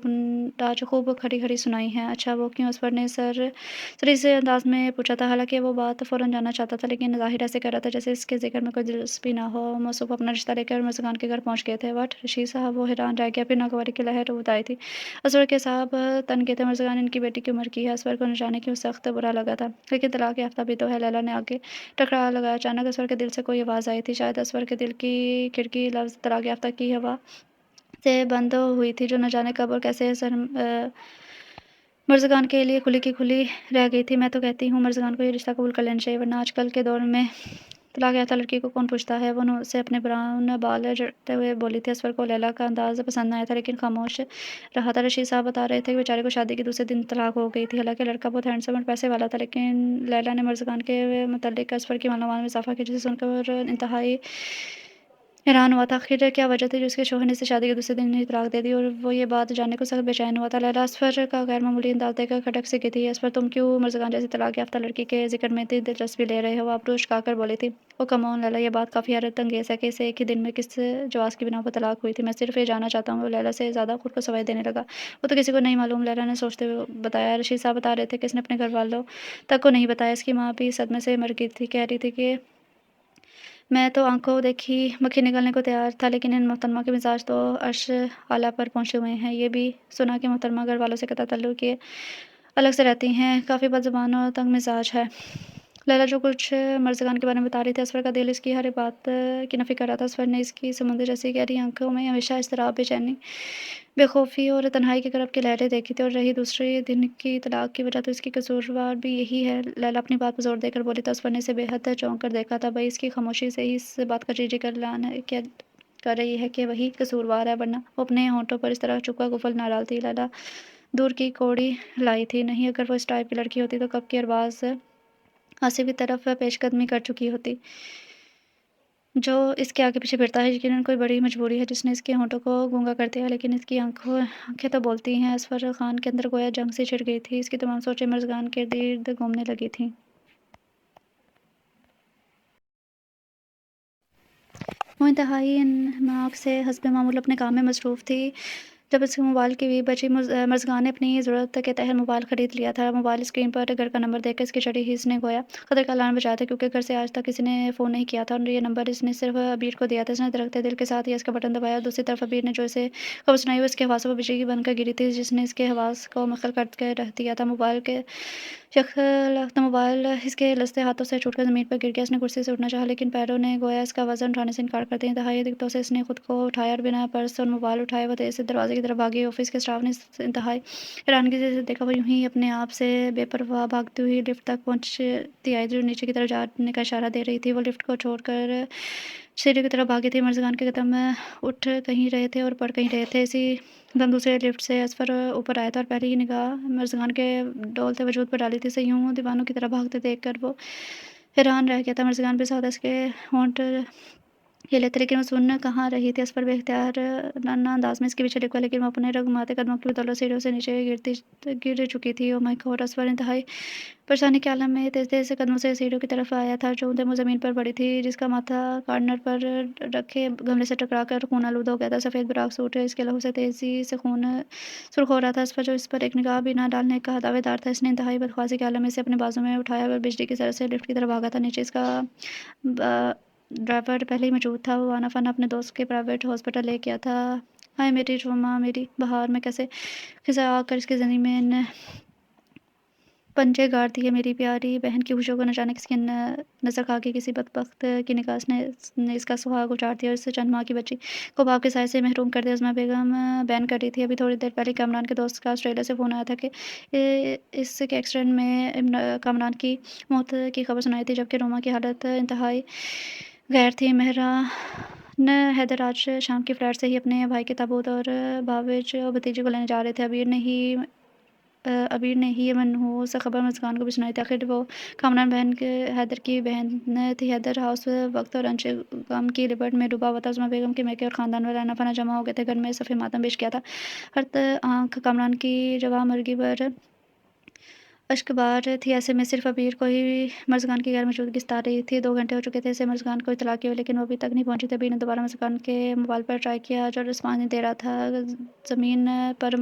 आज खूब खड़ी-खड़ी सुनाई है। अच्छा वो क्यों? असवर ने सरी से अंदाज़ में पूछा था। हालाँकि वो बात फ़ौरन जानना चाहता था, लेकिन ज़ाहिर ऐसे कर रहा था जैसे इसके ज़िक्र में कोई दिलचस्पी ना हो। मौसूफ़ अपना रिश्ता लेकर मर्ज़गान के घर पहुँच गए थे। व्हाट? रशीद साहब? वो हैरान रह गया। फिर नागवारी की लहर उठ आई थी। असवर के साहब तन के थे। मर्ज़गान इनकी बेटी की उम्र की है। असवर को न जाने क्यों सख्त बुरा लगा था, लेकिन तलाक याफ्ता भी तो है। लैला ने आगे टकरार लगाया। अचानक असवर के दिल से कोई आवाज़ आई थी। शायद असवर के दिल की खिड़की लफ्ज़ तलाक याफ्ता की हवा से बंद हुई थी, जो न जाने कब और कैसे मर्ज़गान के लिए खुली की खुली रह गई थी। मैं तो कहती हूँ मर्ज़गान को ये रिश्ता कबूल कर लेना चाहिए, वरना आजकल के दौर में तलाक याफ्ता लड़की को कौन पूछता है? वो नूर से अपने ब्राउन बाल झड़ते हुए बोली थी। असवर को लैला का अंदाज़ पसंद आया था, लेकिन खामोश रहा था। रशीद साहब बता रहे थे कि बेचारे को शादी के दूसरे दिन तलाक हो गई थी। हालाँकि लड़का बहुत हैंडसम और पैसे वाला था, लेकिन लैला ने मर्ज़गान के मुतल्लिक़ असवर की मालूमात में इज़ाफ़ा किया, जिसे सुनकर इंतहाई हैरान हुआ था। आखिर क्या वजह थी जो उसके शौहर ने इसे शादी के दूसरे दिन ही तलाक दे दी? और वो ये बात जानने को सख्त बेचैन हुआ था। लैला असफर का गैर मामूली अंदाज़ देखकर खटक सी गई थी। असफर तुम क्यों मर्ज़गान जैसी तलाक याफ्ता लड़की के ज़िक्र में इतनी दिलचस्पी ले रहे हो? आबरू उचकाकर बोली थी। ओह कम ऑन लैला, ये बात काफ़ी हैरत अंगेज़ है कि इसे एक ही दिन में किस जवाज़ की बिना पर तलाक हुई थी। मैं सिर्फ़ ये जानना चाहता हूँ। वो लैला से ज़्यादा खुद को सवाल देने लगा। वो तो किसी को नहीं मालूम, लैला ने सोचते हुए बताया। रशीद साहब बता रहे थे कि इसने अपने घरवालों तक को नहीं बताया। इसकी माँ भी सदमे से मर गई थी। कह रही थी कि मैं तो आँखों देखी मक्खी निगलने को तैयार था, लेकिन इन मोहतरमा के मिज़ाज तो अर्श आला पर पहुँचे हुए हैं। ये भी सुना कि मोहतरमा घर वालों से कतई ताल्लुक़ किए अलग से रहती हैं। काफ़ी बदज़ुबान और तंग मिज़ाज है। लैला जो कुछ मर्ज़गान के बारे में बता रही थी, असफ़र का दिल इसकी हर एक बात की नफ़ी कर रहा था। असफ़र ने इसकी समुद्र जैसी गहरी आँखों में हमेशा इज़्तिराब, बेचैनी, बेखौफ़ी और तन्हाई की करब की लहरें देखी थी। और रही दूसरे दिन की तलाक की वजह, तो इसकी कसूरवार भी यही है। लैला अपनी बात पर ज़ोर देकर बोली तो असफ़र ने इसे बेहद चौंक कर देखा था। भई इसकी खामोशी से ही इस बात का जी-जी कर कर रही है कि वही कसूरवार है, वरना वो अपने होंठों पर इस तरह चुपका गुफल ना डालती। लैला दूर की कौड़ी लाई थी। नहीं, अगर वो इस टाइप की लड़की होती तो कब की अरबाज़ आसिफ की तरफ पेशकदमी कर चुकी होती। जो इसके आगे पीछे फिरता है, यकीनन कोई बड़ी मजबूरी है जिसने इसके होंठों को गूंगा कर दिया, लेकिन इसकी आंखें तो बोलती हैं। असफर खान के अंदर गोया जंग से छिड़ गई थी। इसकी तमाम सोचें मर्ज़गान के इर्द-गिर्द घूमने लगी थीं। वो इंतहाई नाक से हस्बे मामूल अपने काम में मसरूफ़ थी। जब इसके मोबाइल की भी बची मर्ज़गान ने अपनी ज़रूरत के तहत मोबाइल ख़रीद लिया था। मोबाइल स्क्रीन पर घर का नंबर देखकर इसकी चढ़ी ही इसने गोया ख़तरे का अलार्म बजाया था, क्योंकि घर से आज तक किसी ने फ़ोन नहीं किया था और ये नंबर इसने सिर्फ़ अबीर को दिया था। इसने धड़कते दिल के साथ ही इसका बटन दबाया। दूसरी तरफ अबीर ने जो इसे खबर सुनाई, वो इसके हवासों पर बिजली बनकर गिरी थी, जिसने इसके हवास को मक्खल करके रख दिया था। मोबाइल के मोबाइल इसके लचते हाथों से छूटकर ज़मीन पर गिर गया। इसने कुर्सी से उठना चाहा, लेकिन पैरों ने गोया इसका वज़न उठाने से इनकार कर दिया। इंतहाई दिक्कतों से इसने खुद को उठाया और बिना पर्स और मोबाइल उठाए वो तेज़ी से दरवाज़े की तरफ भागी। ऑफिस के स्टाफ ने इंतहाई हैरानगी से देखा, वो यूं ही अपने आप से बेपरवाह भागती हुई लिफ्ट तक पहुंचती आई जो नीचे की तरफ जाने का इशारा दे रही थी। वो लिफ्ट को छोड़कर सीढ़ी की तरफ भागी थी। मर्जगान के कदम उठ कहीं रहे थे और पड़ कहीं रहे थे। इसी दम दूसरे लिफ्ट से असफर ऊपर आया था और पहले ही निगाह मर्जगान के डोलते वजूद पर डाली थी। से यूं दीवानों की तरह भागते देख कर वो हैरान रह गया था। मर्जगान पे सादा के होंठ हिले थे, लेकिन वो सुन कहाँ रही थी। असफर बेख्तियार नन्हा अंदाज में इसके पीछे डिगा, लेकिन वो अपने रगमाते कदमों की बदौलत सीढ़ियों से नीचे गिर चुकी थी। Oh my God! असफर इंतहाई परेशानी के आलम में तेज-तेज से कदमों से सीढ़ियों की तरफ आया था, जो ऊंधे-मुंह ज़मीन पर पड़ी थी, जिसका माथा कॉर्नर पर रखे गमले से टकराकर खून आलूदा हो गया था। सफ़ेद बुराक सूट इसके लहू से तेज़ी से खून सुर्ख हो रहा था। असफर, जो इस पर एक निगाह भी न डालने का दावेदार था, इसने इंतहाई बदख्वासी के आलम में इसे अपने बाजू में उठाया और बिजली की तरह से लिफ्ट की तरफ भागा था। नीचे इसका ब ड्राइवर पहले ही मौजूद था। वो आना-फाना अपने दोस्त के प्राइवेट हॉस्पिटल ले गया था। हाय मेरी रोमा, मेरी बहार! मैं कैसे खिज़ा आकर इसकी ज़िंदगी में पंजे गाड़ दिए। मेरी प्यारी बहन की खुशियों को न जाने किसकी नज़र खा गई। किसी बदबख्त की निगाह ने इसका सुहाग उजाड़ दिया और इससे चंद माह की बच्ची को बाप के साये से महरूम कर दिया। उस्मा बेगम बयान कर रही थी, अभी थोड़ी देर पहले कामरान के दोस्त का ऑस्ट्रेलिया से फ़ोन आया था कि इसके एक्सीडेंट में कामरान की मौत की खबर सुनाई थी, जबकि रोमा की हालत इंतहाई गैर थी। मेहरान हैदर आज शाम की फ़्लाइट से ही अपने भाई के ताबूत और भावेज और भतीजे को लेने जा रहे थे। अबीर ने ही ये मनहूस खबर मुस्कान को भी सुनाई थी। आखिर वो कामरान बहन के हैदर की बहन थी। हैदर हाउस वक्त और अंश गम की लिपट में डूबा हुआ था। उस्मा बेगम के मैके और ख़ानदान वाले आना-फाना जमा हो गए थे। घर में सफ़े मातम पेश किया था। हर आँख कामरान की जवां मर्गी पर अश्कबार थी। ऐसे में सिर्फ अबीर को ही मर्जगान की गैर मौजूदगी सता रही थी। 2 घंटे हो चुके थे इसे मर्जगान को इत्तला किए हुए, लेकिन वो अभी तक नहीं पहुंची थी। अबीर ने दोबारा मर्जगान के मोबाइल पर ट्राई किया, जो रिस्पॉन्स नहीं दे रहा था। ज़मीन पर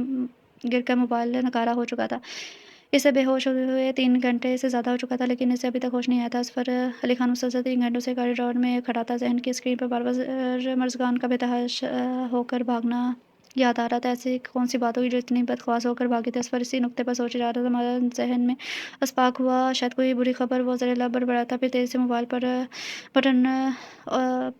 गिरकर मोबाइल नकारा हो चुका था। इसे बेहोश हुए 3 घंटे से ज़्यादा हो चुका था, लेकिन इसे अभी तक होश नहीं आया था। असफर अली खान मुसलसल 3 घंटों से कॉरिडोर में खड़ा था। ज़हन की स्क्रीन पर बार-बार मर्जगान का बेतहाशा होकर भागना याद आ रहा था। ऐसी कौन-सी बात हुई जो इतनी बदख्वास होकर भागी थी? असफर इसी नुक्ते पर सोचे जा रहा था। मगर ज़हन में अस्पाक हुआ, शायद कोई बुरी खबर। वो ज़रा लब बड़बड़ाया था, फिर तेज़ी से मोबाइल पर बटन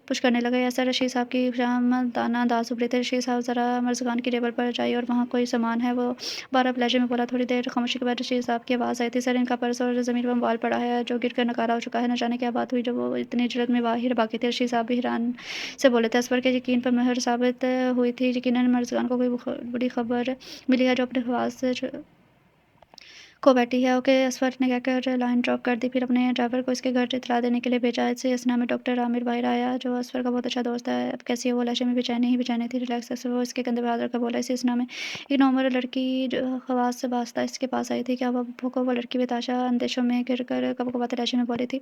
पुश करने लगा। ऐसा रशीद साहब की खुशामददाना अंदाज़ उभरे थे। रशीद साहब ज़रा मर्जगान की टेबल पर जाइए और वहाँ कोई सामान है, वो बारह लहजे में बोला। थोड़ी देर खामोशी के बाद रशीद साहब की आवाज़ आई थी, सर इनका पर्स और ज़मीन पर मोबाइल पड़ा है, जो गिरकर नकारा हो चुका है। न जाने क्या बात हुई जो वो इतनी जल्द में बाहर भागे थे। रशीद साहब भी हैरान से बोले थे। असफर के यकीन पर मोहर साबित हुई थी। यकीनन मर्जगान को कोई बुरी खबर मिली है, जो अपने ख्वास को बैठी है। ओके, असफर ने कहकर लाइन ड्रॉप कर दी, फिर अपने ड्राइवर को इसके घर इतला देने के लिए भेजा। इससे असना में डॉक्टर आमिर बाहर आया, जो असफर का बहुत अच्छा दोस्त है। अब कैसी है वो? लहजे में बेचैनी ही बेचैनी थी। रिलैक्स। असफर वो इसके कंधे पर हाथ रखकर बोला। इसी असना में एक नौमर लड़की जो खवास से वास्ता इसके पास आई थी। क्या वो लड़की बेताशा अंदेशों में गिर कर कपकपाते लहजे में बोली थी,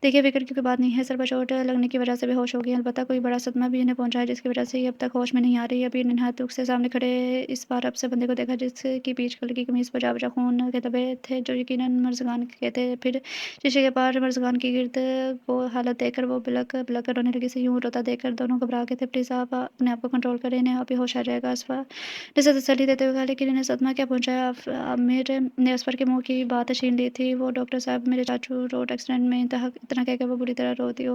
देखिए फिक्र की कोई बात नहीं है, सर पर चोट लगने की वजह से बेहोश हो गई। अलबत्ता कोई बड़ा सदमा भी इन्हें पहुंचा है, जिसकी वजह से ये अब तक होश में नहीं आ रही। अभी निहायत दुख से सामने खड़े इस बार अब से बंदे को देखा, जिसकी पीच कलर की कमीज पर जा खून के धब्बे थे, जो यकीनन मर्जगान के थे। फिर शीशे के पार मर्जगान की गिरद वो हालत देखकर वो बिलक बिलक कर रोने लगी। से यूं रोता देखकर दोनों घबरा गए थे। प्लीज़ आप अपने आप को कंट्रोल करें, इन्हें अभी होश आ जाएगा। असफर ने तसल्ली देते हुए कहा, लेकिन इन्हें सदमा क्या पहुंचा है? आमिर ने असफर के मुंह की बात छीन ली थी। वो डॉक्टर साहब, मेरे चाचू रोड एक्सीडेंट में इतना कहकर वो बुरी तरह रो दी।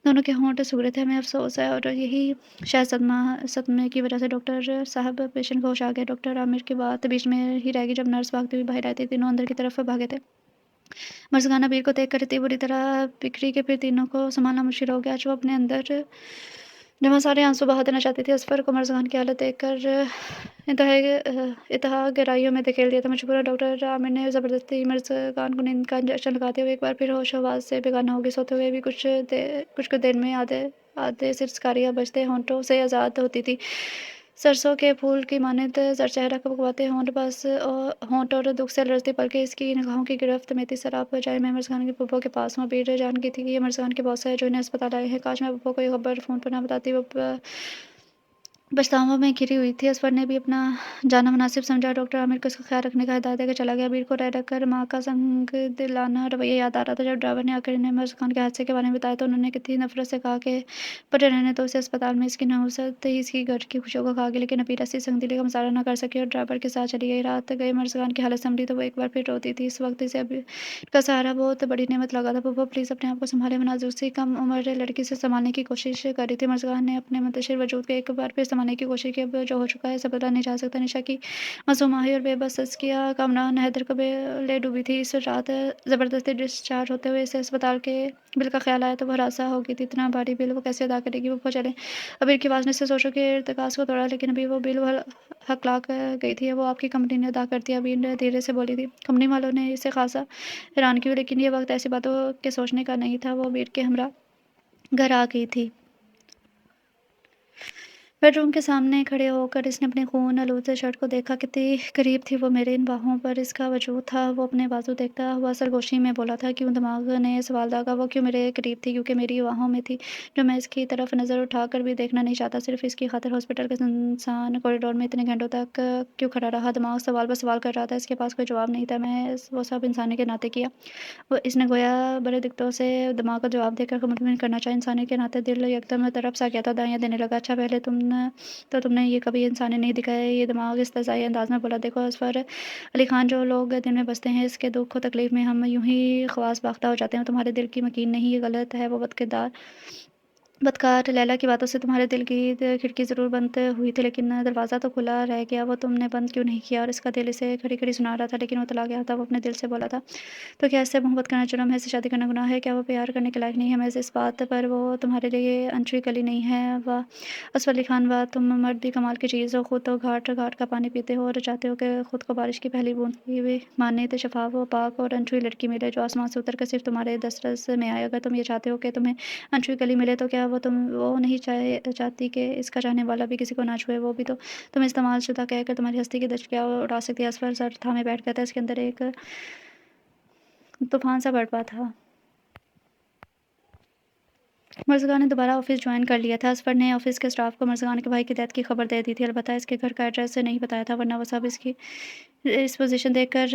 दोनों के होंठ सूखे थे। हमें अफ़सोस है और यही शायद सदमे की वजह से डॉक्टर साहब पेशेंट को होश आ गया। डॉक्टर आमिर की बात बीच में ही रह गई जब नर्स भागती हुई बाहर आई थी। तीनों अंदर की तरफ भागे थे। मर्जगान अबीर को देख कर इतनी बुरी तरह बिखरी कि फिर तीनों को संभालना मुश्किल हो गया। जो अपने अंदर जमा सारे आंसू बहा देना चाहती थी। असफर को मर्जगान की हालत देखकर इतहा गहराइयों में धकेल दिया था। मजबूरन डॉक्टर आमिर ने ज़बरदस्ती मर्जगान को नींद का इंजेक्शन लगाते हुए एक बार फिर होश हवास से बेगाना हो गई। सोते हुए भी कुछ देर में आधे आधे सिरस्कारियाँ बजते होंठों से आज़ाद होती थी। सरसों के फूल की मानिंद चेहरा कपकपाते होंठ और दुख से लरजती पलकें इसकी निगाहों की गिरफ्त में थी। सर आप जाए, मैं मर्जगान की पप्पो के पास हूँ। अबीर जानती थी कि ये मर्जगान के बॉस है, जो इन्हें अस्पताल आए हैं। काश मैं पप्पो को ये खबर फ़ोन पर ना बताती। वो पछतावा में घिरी हुई थी। असफर ने भी अपना जाना मुनासिब समझा। डॉक्टर आमिर को इसका ख्याल रखने का हिदायत देकर चला गया। अबीर को रह रहकर माँ का संग दिलाना रवैया याद आ रहा था। जब ड्राइवर ने आकर इन्हें मर्जगान के हादसे के बारे में बताया, तो उन्होंने कितनी नफरत से कहा कि पड़े रहने तो इसे अस्पताल में, इसकी नहुसत ही इसकी घर की खुशियों को खा गई। लेकिन अबीर ऐसी संगदिली का मुजाहरा न कर सकी और ड्राइवर के साथ चली गई। रात गए मर्जगान की हालत संभली तो वो एक बार फिर रोती थी। इस वक्त इसे अबीर का सहारा बहुत बड़ी नेमत लगा था। पप्पो प्लीज़ अपने आप को संभाले। वो नाजुक सी कम उम्र लड़की से संभालने की कोशिश कर रही थी। मर्जगान ने अपने मुंतशिर वजूद को एक बार फिर सँभालने की कोशिश की, अब जो हो चुका है इसे बदला नहीं जा सकता। निशा की मासूम आहें और बेबस तज़किया कामरान हैदर को ले डूबी थी। इस रात ज़बरदस्ती डिस्चार्ज होते हुए इसे अस्पताल के बिल का ख़्याल आया तो वो हरासा हो गई थी। इतना भारी बिल वो कैसे अदा करेगी? वो चले अबीर की आवाज़ ने उससे सोचों के इर्तिकाज़ को तोड़ा, लेकिन अभी वो बिल हक़ गई थी। वो आपकी कंपनी ने अदा कर दिया, अबीर ने धीरे से बोली थी। कंपनी वालों ने इसे ख़ासा हैरान की, लेकिन ये वक़्त ऐसी बातों के सोचने का नहीं था। वो अबीर के हमरा घर आ गई थी। बेडरूम के सामने खड़े होकर इसने अपनी खून आलूद शर्ट को देखा। कितनी करीब थी वो मेरे इन बाहों पर इसका वजूद था। वो अपने बाजू देखता हुआ सरगोशी में बोला था, क्यों? दिमाग ने सवाल दागा। वो क्यों मेरे करीब थी? क्योंकि मेरी बाहों में थी, जो मैं इसकी तरफ नज़र उठाकर भी देखना नहीं चाहता। सिर्फ इसकी खातिर हॉस्पिटल के सुनसान कॉरिडोर में इतने घंटों तक क्यों खड़ा रहा? दिमाग सवाल पर सवाल कर रहा था, इसके पास कोई जवाब नहीं था। मैं वो सब इंसानी के नाते किया। वो इसने गोया बड़े दिक्कतों से दिमाग को जवाब देकर मुतमिन करना चाहा। इंसानी के नाते दिल एकदम तरफ सा गया था, दाइयाँ देने लगा। अच्छा, पहले तुमने ये कभी इंसानी नहीं दिखाया। ये दिमाग इस्तज़ाई अंदाज में बोला, देखो असफ़र अली खान, जो लोग दिन में बसते हैं, इसके दुख और तकलीफ़ में हम यूं ही ख़वास बाख्ता हो जाते हैं। तुम्हारे दिल की मकीन नहीं, ये गलत है। वो बदकार लैला की बातों से तुम्हारे दिल की खिड़की ज़रूर बंद हुई थी, लेकिन दरवाज़ा तो खुला रह गया। वो तुमने बंद क्यों नहीं किया? और इसका दिल इसे खड़ी-खड़ी सुना रहा था, लेकिन वो तला गया था। वो अपने दिल से बोला था, तो क्या इससे मोहब्बत करना जुर्म है? इससे शादी करना गुनाह है? क्या वो प्यार करने के लायक नहीं है? महज़ इस बात पर वो तुम्हारे लिए अनछुई कली नहीं है? वाह असफ़र अली खान, वाह! तुम मर्द भी कमाल की चीज़ हो। खुद तो घाट-घाट का पानी पीते हो और चाहते हो कि खुद को बारिश की पहली बूँद की भी मानित शफ़ाफ़ व पाक और अनछुई लड़की मिले, जो आसमान से उतर कर सिर्फ़ तुम्हारे दस्तरस में आए। अगर तुम ये चाहते हो कि तुम्हें अनछुई कली मिले, तो क्या वो नहीं चाहती कि इसका चाहने वाला भी किसी को ना छुए? वो भी तो तुम्हें इस्तेमाल शुदा कहकर तुम्हारी हस्ती की धज्जियाँ उड़ा सकती है। असफ़र सर थामे बैठ गया था। इसके अंदर एक तूफ़ान सा बरपा था। मर्ज़गान ने दोबारा ऑफ़िस ज्वाइन कर लिया था। असफ़र ने ऑफ़िस के स्टाफ़ को मर्ज़गान के भाई की डेथ की खबर दे दी थी। अलबत्ता इसके घर का एड्रेस नहीं बताया था, वरना वो सब इसकी इस पोज़ीशन देखकर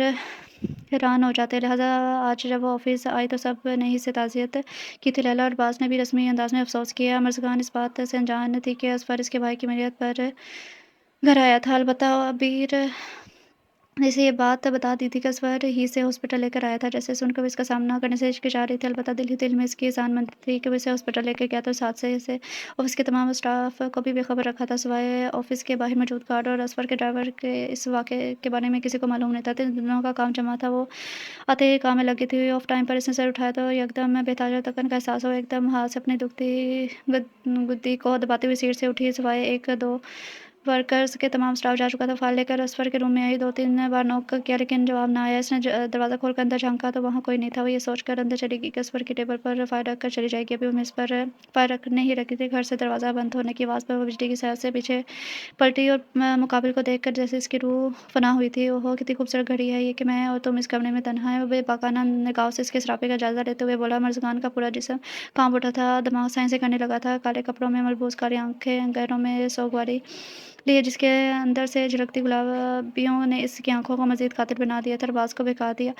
हैरान हो जाते। लिहाज़ा आज जब वो ऑफ़िस आई तो सब ने ही इससे ताज़ियत की थी। लैला और बाज़ ने भी रस्मी अंदाज़ में अफ़सोस किया। मर्ज़गान इस बात से अनजान थी कि असफ़र इसके भाई की मैयत पर घर आया था। अलबत्ता अबीर ने इसे ये बात बता दी थी कि असफ़र ही इसे हॉस्पिटल लेकर आया था। जैसे सुनकर वो इसका सामना करने से हिचकिचा रही थी। अलबत्ता दिल ही दिल में इसकी एहसानमंदी थी कि वो इसे हॉस्पिटल लेकर गया, तो साथ से इसे ऑफ़िस के तमाम स्टाफ़ को भी बेखबर रखा था, सिवाय ऑफ़िस के बाहर मौजूद गार्ड और असफ़र के ड्राइवर के। इस वाक़ये के बारे में किसी को मालूम नहीं था। 3 दिनों का काम जमा था। वो आते ही काम में लगी थी। ऑफ टाइम पर इसने सर उठाया तो एकदम बेताजा थकन का एहसास हुआ। एकदम हाथ से अपनी दुखती गुद्दी को दबाते हुए सीट से उठी। सिवाय 1-2 वर्कर्स के तमाम स्टाफ जा चुका था। फ़ाइल लेकर असफ़र के रूम में आई। 2-3 बार नॉक किया, लेकिन जवाब ना आया। इसने दरवाज़ा खोलकर अंदर झाँका तो वहाँ कोई नहीं था। वो ये सोचकर अंदर चली गई कि असफ़र की टेबल पर फ़ाइल रख कर चली जाएगी। अभी वो मेज़ पर फ़ाइल रखने ही रखी थी, घर से दरवाज़ा बंद होने की आवाज़ पर वो बिजली की सहायता से पीछे पलटी और मुक़ाबिल को देखकर जैसे इसकी रूह फ़ना हुई थी। ओहो! कितनी खूबसूरत घड़ी है ये कि मैं और तुम इस कमरे में तन्हा हैं। वो बेबाकाना निगाहों से इसके सरापे का जायज़ा लेते हुए बोला। मर्ज़गान का पूरा जिस्म काँप उठा था, दिमाग साँसें करने लगा था। काले कपड़ों में मलबूस काली आँखें, गहनों में सोगवारी लिए जिसके अंदर से झलकती गुलाबियों ने इसकी आँखों को मज़ीद कातिल बना दिया था। अरबाज़ को बहका दिया।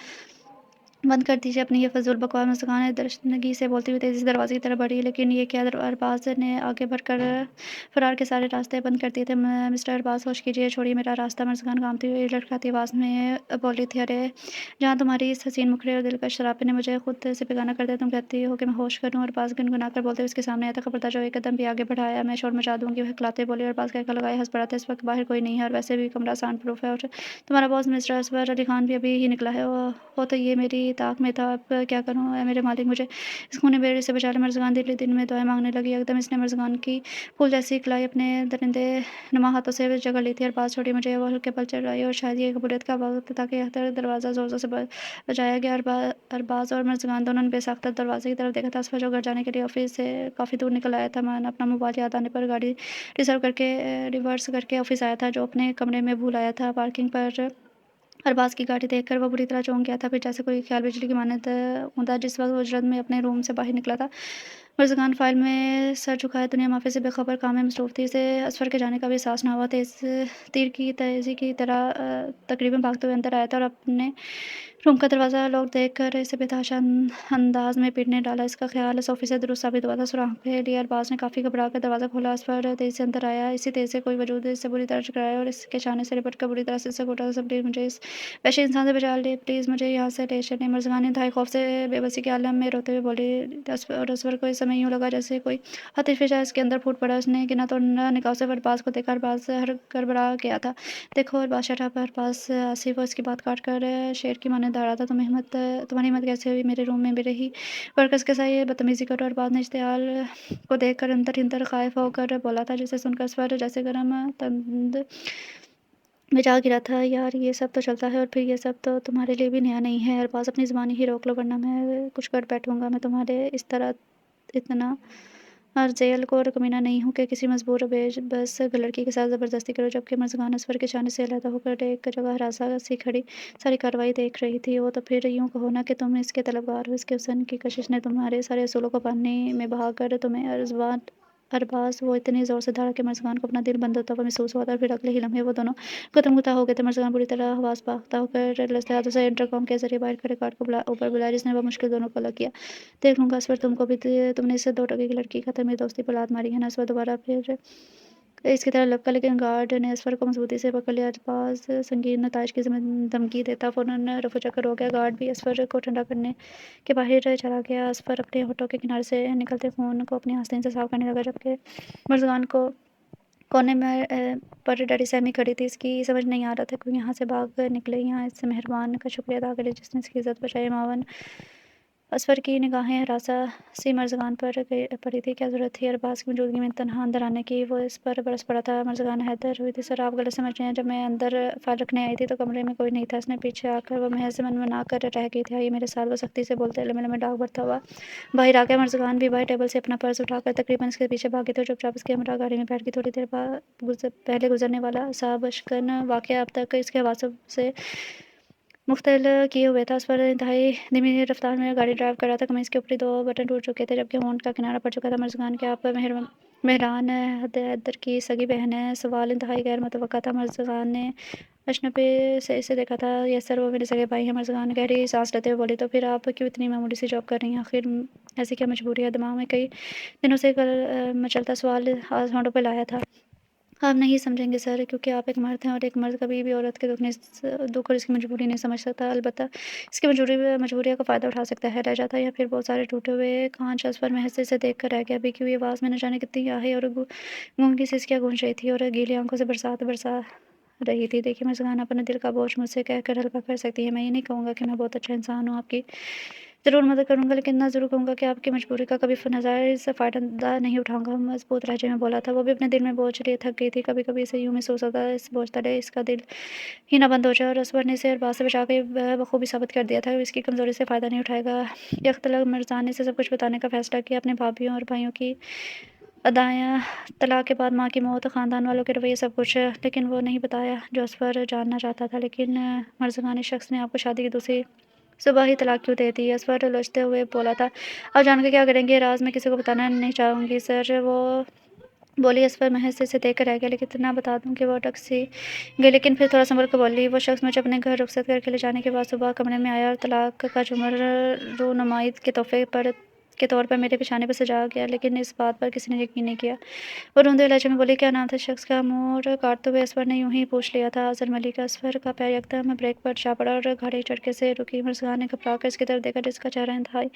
बंद कर दीजिए अपनी ये फ़िज़ूल बकवास। मुस्कान ने दरशनगी से बोलती हुई तेज़ी से दरवाज़े की तरफ बढ़ी, लेकिन ये क्या? अरबाज़ ने आगे बढ़कर फ़रार के सारे रास्ते बंद कर दिए थे। मिस्टर अरबाज़, होश कीजिए, छोड़िए मेरा रास्ता। मर्ज़गान काँपती हुई लड़खड़ाती आवाज़ में बोली थी। अरे! जहाँ तुम्हारी इस हसीन मुखड़े और दिलकश शराबे ने मुझे खुद से बेगाना कर दिया, तुम कहती हो कि मैं होश करूँ? अरबाज़ गुनगुनाकर बोलते हुए उसके सामने आया था। खबरदार जो एक कदम भी आगे बढ़ाया, मैं शोर मचा दूँगी। वो हिकलाते बोली। अरबाज़ कहकर लगाए हँस पड़ा था। इस वक़्त बाहर कोई नहीं है और वैसे भी कमरा साउंड प्रूफ़ है, और तुम्हारा बॉस मिस्टर असफ़र अली खान भी अभी ही निकला है। हो तो ये मेरी ताक में था, अब क्या करूँ? ऐ मेरे मालिक, मुझे इस खूनी बेड़े से बचा ले। मर्ज़गान दिल ही दिल में दुआएँ माँगने लगी। एकदम इसने मर्ज़गान की फूल जैसी कलाई अपने दरिंदे नुमा हाथों से जकड़ ली थी। अरबाज़, छोड़िए मुझे। वो हल्के पल चढ़ाई और शायद ये कबूलियत का वक़्त था कि दरवाज़ा ज़ोर-ज़ोर से बजाया गया। अरबाज़ और मर्ज़गान दोनों ने बेसाख्ता दरवाज़े की तरफ देखा था। असफ़र जो घर जाने के लिए ऑफ़िस से काफ़ी दूर निकल आया था, मानो अपना मोबाइल याद आने पर गाड़ी रिवर्स करके ऑफ़िस आया था, जो अपने कमरे में भूल आया था। पार्किंग पर अरबाज़ की गाड़ी देखकर वो बुरी तरह चौंक गया था। फिर जैसे कोई ख़्याल बिजली की मानद कूदा। जिस वक़्त वो जल्द में अपने रूम से बाहर निकला था, मर्ज़गान फ़ाइल में सर झुकाए दुनिया माफ़ी से बेख़बर काम में मसरूफ़ थी। उसे असफ़र के जाने का भी एहसास ना हुआ। तेज़ तीर की तेज़ी की तरह तकरीबन भागते हुए अंदर आया था और अपने रूम का दरवाज़ा लॉक देखकर इसे बेतहाशा अंदाज में पीटने डाला। इसका ख़्याल सोफ़े से दुरुस्त साबित हुआ था। सुराख के लिए अरबाज़ ने काफ़ी घबरा कर दरवाज़ा खोला। असफर तेज़ी से अंदर आया। इसी तेज़ी से कोई वजूद इससे बुरी तरह टकराया और इसके शाने से लिपट कर बुरी तरह से इससे घूटा। सब प्लीज़ मुझे इस वहशी इंसान से बचा ले, प्लीज़ मुझे यहाँ से ले चलें। मर्ज़गान इंतहाई खौफ़ से बेबसी के आलम में रोते हुए बोली। और असफर को इस समय यूँ लगा जैसे कोई आतिश फ़िज़ा इसके अंदर फूट पड़ा। उसने गिना-तोड़ा निगाहों से अरबाज़ को देखा। अरबाज़ गड़बड़ा गया था। देखो अरबाज़ शट अप। अरबाज़ आसिफ़ वो इसकी बात काट कर शेर की माने दहाड़ा था। तुम्हारी हिम्मत कैसे हुई मेरे रूम में बेरही वर्कर्स के साथ ये बदतमीज़ी करो। अरबाज़ ने इश्तियाल को देखकर अंदर ही अंदर ख़ाइफ़ होकर बोला था, जिसे सुनकर असफर जैसे गरम तंद में जा गिरा था। यार ये सब तो चलता है और फिर ये सब तो तुम्हारे लिए भी नया नहीं है। अरबाज़ अपनी ज़ुबानी ही रोक लो वरना मैं कुछ कर बैठूँगा। मैं तुम्हारे इस तरह इतना जेल को और कमीना नहीं हूँ कि किसी मजबूर बस लड़की के साथ ज़बरदस्ती करो। जबकि मर्ज़गान असफर के शाने से अलहदा होकर एक जगह हरासा सी खड़ी सारी कार्रवाई देख रही थी। वो तो फिर यूँ कहो ना कि तुम इसके तलबगार हो। इसके हुस्न की कशिश ने तुम्हारे सारे असूलों को पानी में बहाकर तुम्हें अरबाज़ वो इतनी ज़ोर से दहाड़ा कि मर्ज़गान को अपना दिल बंद होता हुआ महसूस हुआ था। और फिर अगले ही लम्हे वो दोनों गुतम-गुता हो गए थे। मर्ज़गान बुरी तरह हवास बाख्ता होकर लड़खड़ाते हाथों से इंटरकॉम के ज़रिए बाहर खड़े गार्ड को ऊपर बुलाया, जिसने बमुश्किल दोनों को अलग किया। देख लूँगा असफर तुमको भी, तुमने इस 2 टके की लड़की की खातिर मेरी दोस्ती पर लात मारी है ना। असफर दोबारा फिर इसकी तरह लपका, लेकिन गार्ड ने असफर को मजबूती से पकड़ लिया। अरबाज़ संगीन नताइज की धमकी देता फ़ौरन रफूचक्कर हो गया। गार्ड भी असफर को ठंडा करने के बाहर चला गया। असफर अपने होठों के किनारे से निकलते खून को अपनी आस्तीन से साफ करने लगा, जबकि मर्ज़गान को कोने में पर डरी सहमी खड़ी थी। इसकी समझ नहीं आ रहा था क्यों यहाँ से भाग निकले। यहाँ इससे मेहरबान का शुक्रिया अदा करे जिसने इसकी इज़्ज़त बचाई। मावन असफर की निगाहें हरासा सी मर्ज़गान पर पड़ी थी। क्या ज़रूरत थी अरबाज़ की मौजूदगी में तनहा अंदर आने की। वो इस पर बरस पड़ा था। मर्ज़गान हैदर हुई थी। सर आप गलत समझ रहे हैं। जब मैं अंदर फ़ाइल रखने आई थी तो कमरे में कोई नहीं था। उसने पीछे आकर वो महज़ मनमना कर रह गई थी। आइए मेरे साथ। वो सख्ती से बोलते लम्बे-लम्बे डाक भरता हुआ बाहर आ गया। मर्ज़गान भी बाहर टेबल से अपना पर्स उठाकर तकरीबन इसके पीछे भागी थी और चुपचाप इसके हमरा गाड़ी में बैठ गई। थोड़ी देर बाद पहले गुजरने वाला असाबशकन वाक़या अब तक इसके हवासों से मुख्तल किए हुए था। उस पर इंतहाई धीमी रफ्तार में गाड़ी ड्राइव कर रहा था। कमीज़ के ऊपरी 2 बटन टूट चुके थे, जबकि होंठ का किनारा पड़ चुका था। मर्ज़गान क्या आप मेहरान हैदर की सगी बहन है? सवाल इंतहाई गैर मुतवक्का था। मर्ज़गान ने अजनबी से इसे देखा था। यस सर, वो मेरे सगे भाई हैं। मर्ज़गान गहरी सांस लेते हुए बोली। तो फिर आप क्यों इतनी मामूली सी जॉब कर रही हैं? आखिर ऐसी क्या मजबूरी है? दिमाग में कई दिनों से मचलता सवाल आज होंठों पे लाया था। आप नहीं समझेंगे सर, क्योंकि आप एक मर्द हैं और एक मर्द कभी भी औरत के दुख और इसकी मजबूरी नहीं समझ सकता। अलबत्ता इसकी मजबूरियों का फ़ायदा उठा सकता है। रह जाता या फिर बहुत सारे टूटे हुए कांच असफर में से देख कर रह गया। भीगी हुई आवाज़ में न जाने कितनी आही और गूंगी सिसकियाँ गूंज रही थी और गीली आंखों से बरसात बरसा रही थी। देखिए मर्ज़गान, अपने दिल का बोझ मुझसे कहकर हल्का कर सकती है। मैं ये नहीं कहूँगा कि मैं बहुत अच्छा इंसान हूँ, आपकी ज़रूर मदद करूँगा, लेकिन इतना ज़रूर कहूँगा कि आपकी मजबूरी का कभी नजायज़ फ़ायदा नहीं उठाऊँगा। मज़बूत लहजे में बोला था। वो भी अपने दिल में बोझ लिए थक गई थी। कभी-कभी इसे यूँ महसूस होता है इस बोझ तले इसका दिल ही ना बंद हो जाए। और असवर ने इसे अरबाज़ से बचा के बखूबी साबित कर दिया था कि इसकी कमज़ोरी से फ़ायदा नहीं उठाएगा। यकतलब मिर्ज़ा ने इसे सब कुछ बताने का फ़ैसला किया। अपने भाभियों और भाइयों की अदायाँ, तलाक के बाद माँ की मौत, ख़ानदान वालों के रवैये, सब कुछ। लेकिन वो नहीं बताया जो असफर जानना चाहता था। लेकिन मर्ज़गान इस शख्स ने आपको शादी की दूसरी सुबह ही तलाक क्यों दे दी? असफर लचते हुए बोला था। अब जान के क्या करेंगे? राज़ मैं किसी को बताना नहीं चाहूँगी सर, वो बोली। असफर महज़ इसे देख कर रह गया। लेकिन इतना बता दूँ कि वो अटक सी गई, लेकिन फिर थोड़ा संभल कर बोली। वो शख्स मुझे अपने घर रुखसत करके ले जाने के बाद सुबह कमरे में आया और तलाक का झूमर रूनुमाई के तोहफ़े के तौर पर मेरे बिछाने पर सजा गया, लेकिन इस बात पर किसी ने यकीन नहीं किया। वो रोंदे लहजे में बोली, क्या नाम था शख्स का? मुँह काटते हुए असफर ने यूँ ही पूछ लिया था। अज़र मलिक। असफर का पैर यकदम ब्रेक पर जा पड़ा और गाड़ी झटके से रुकी। मर्ज़गान ने घबरा कर इसकी तरफ देखा, जिसका चेहरा इंतहाई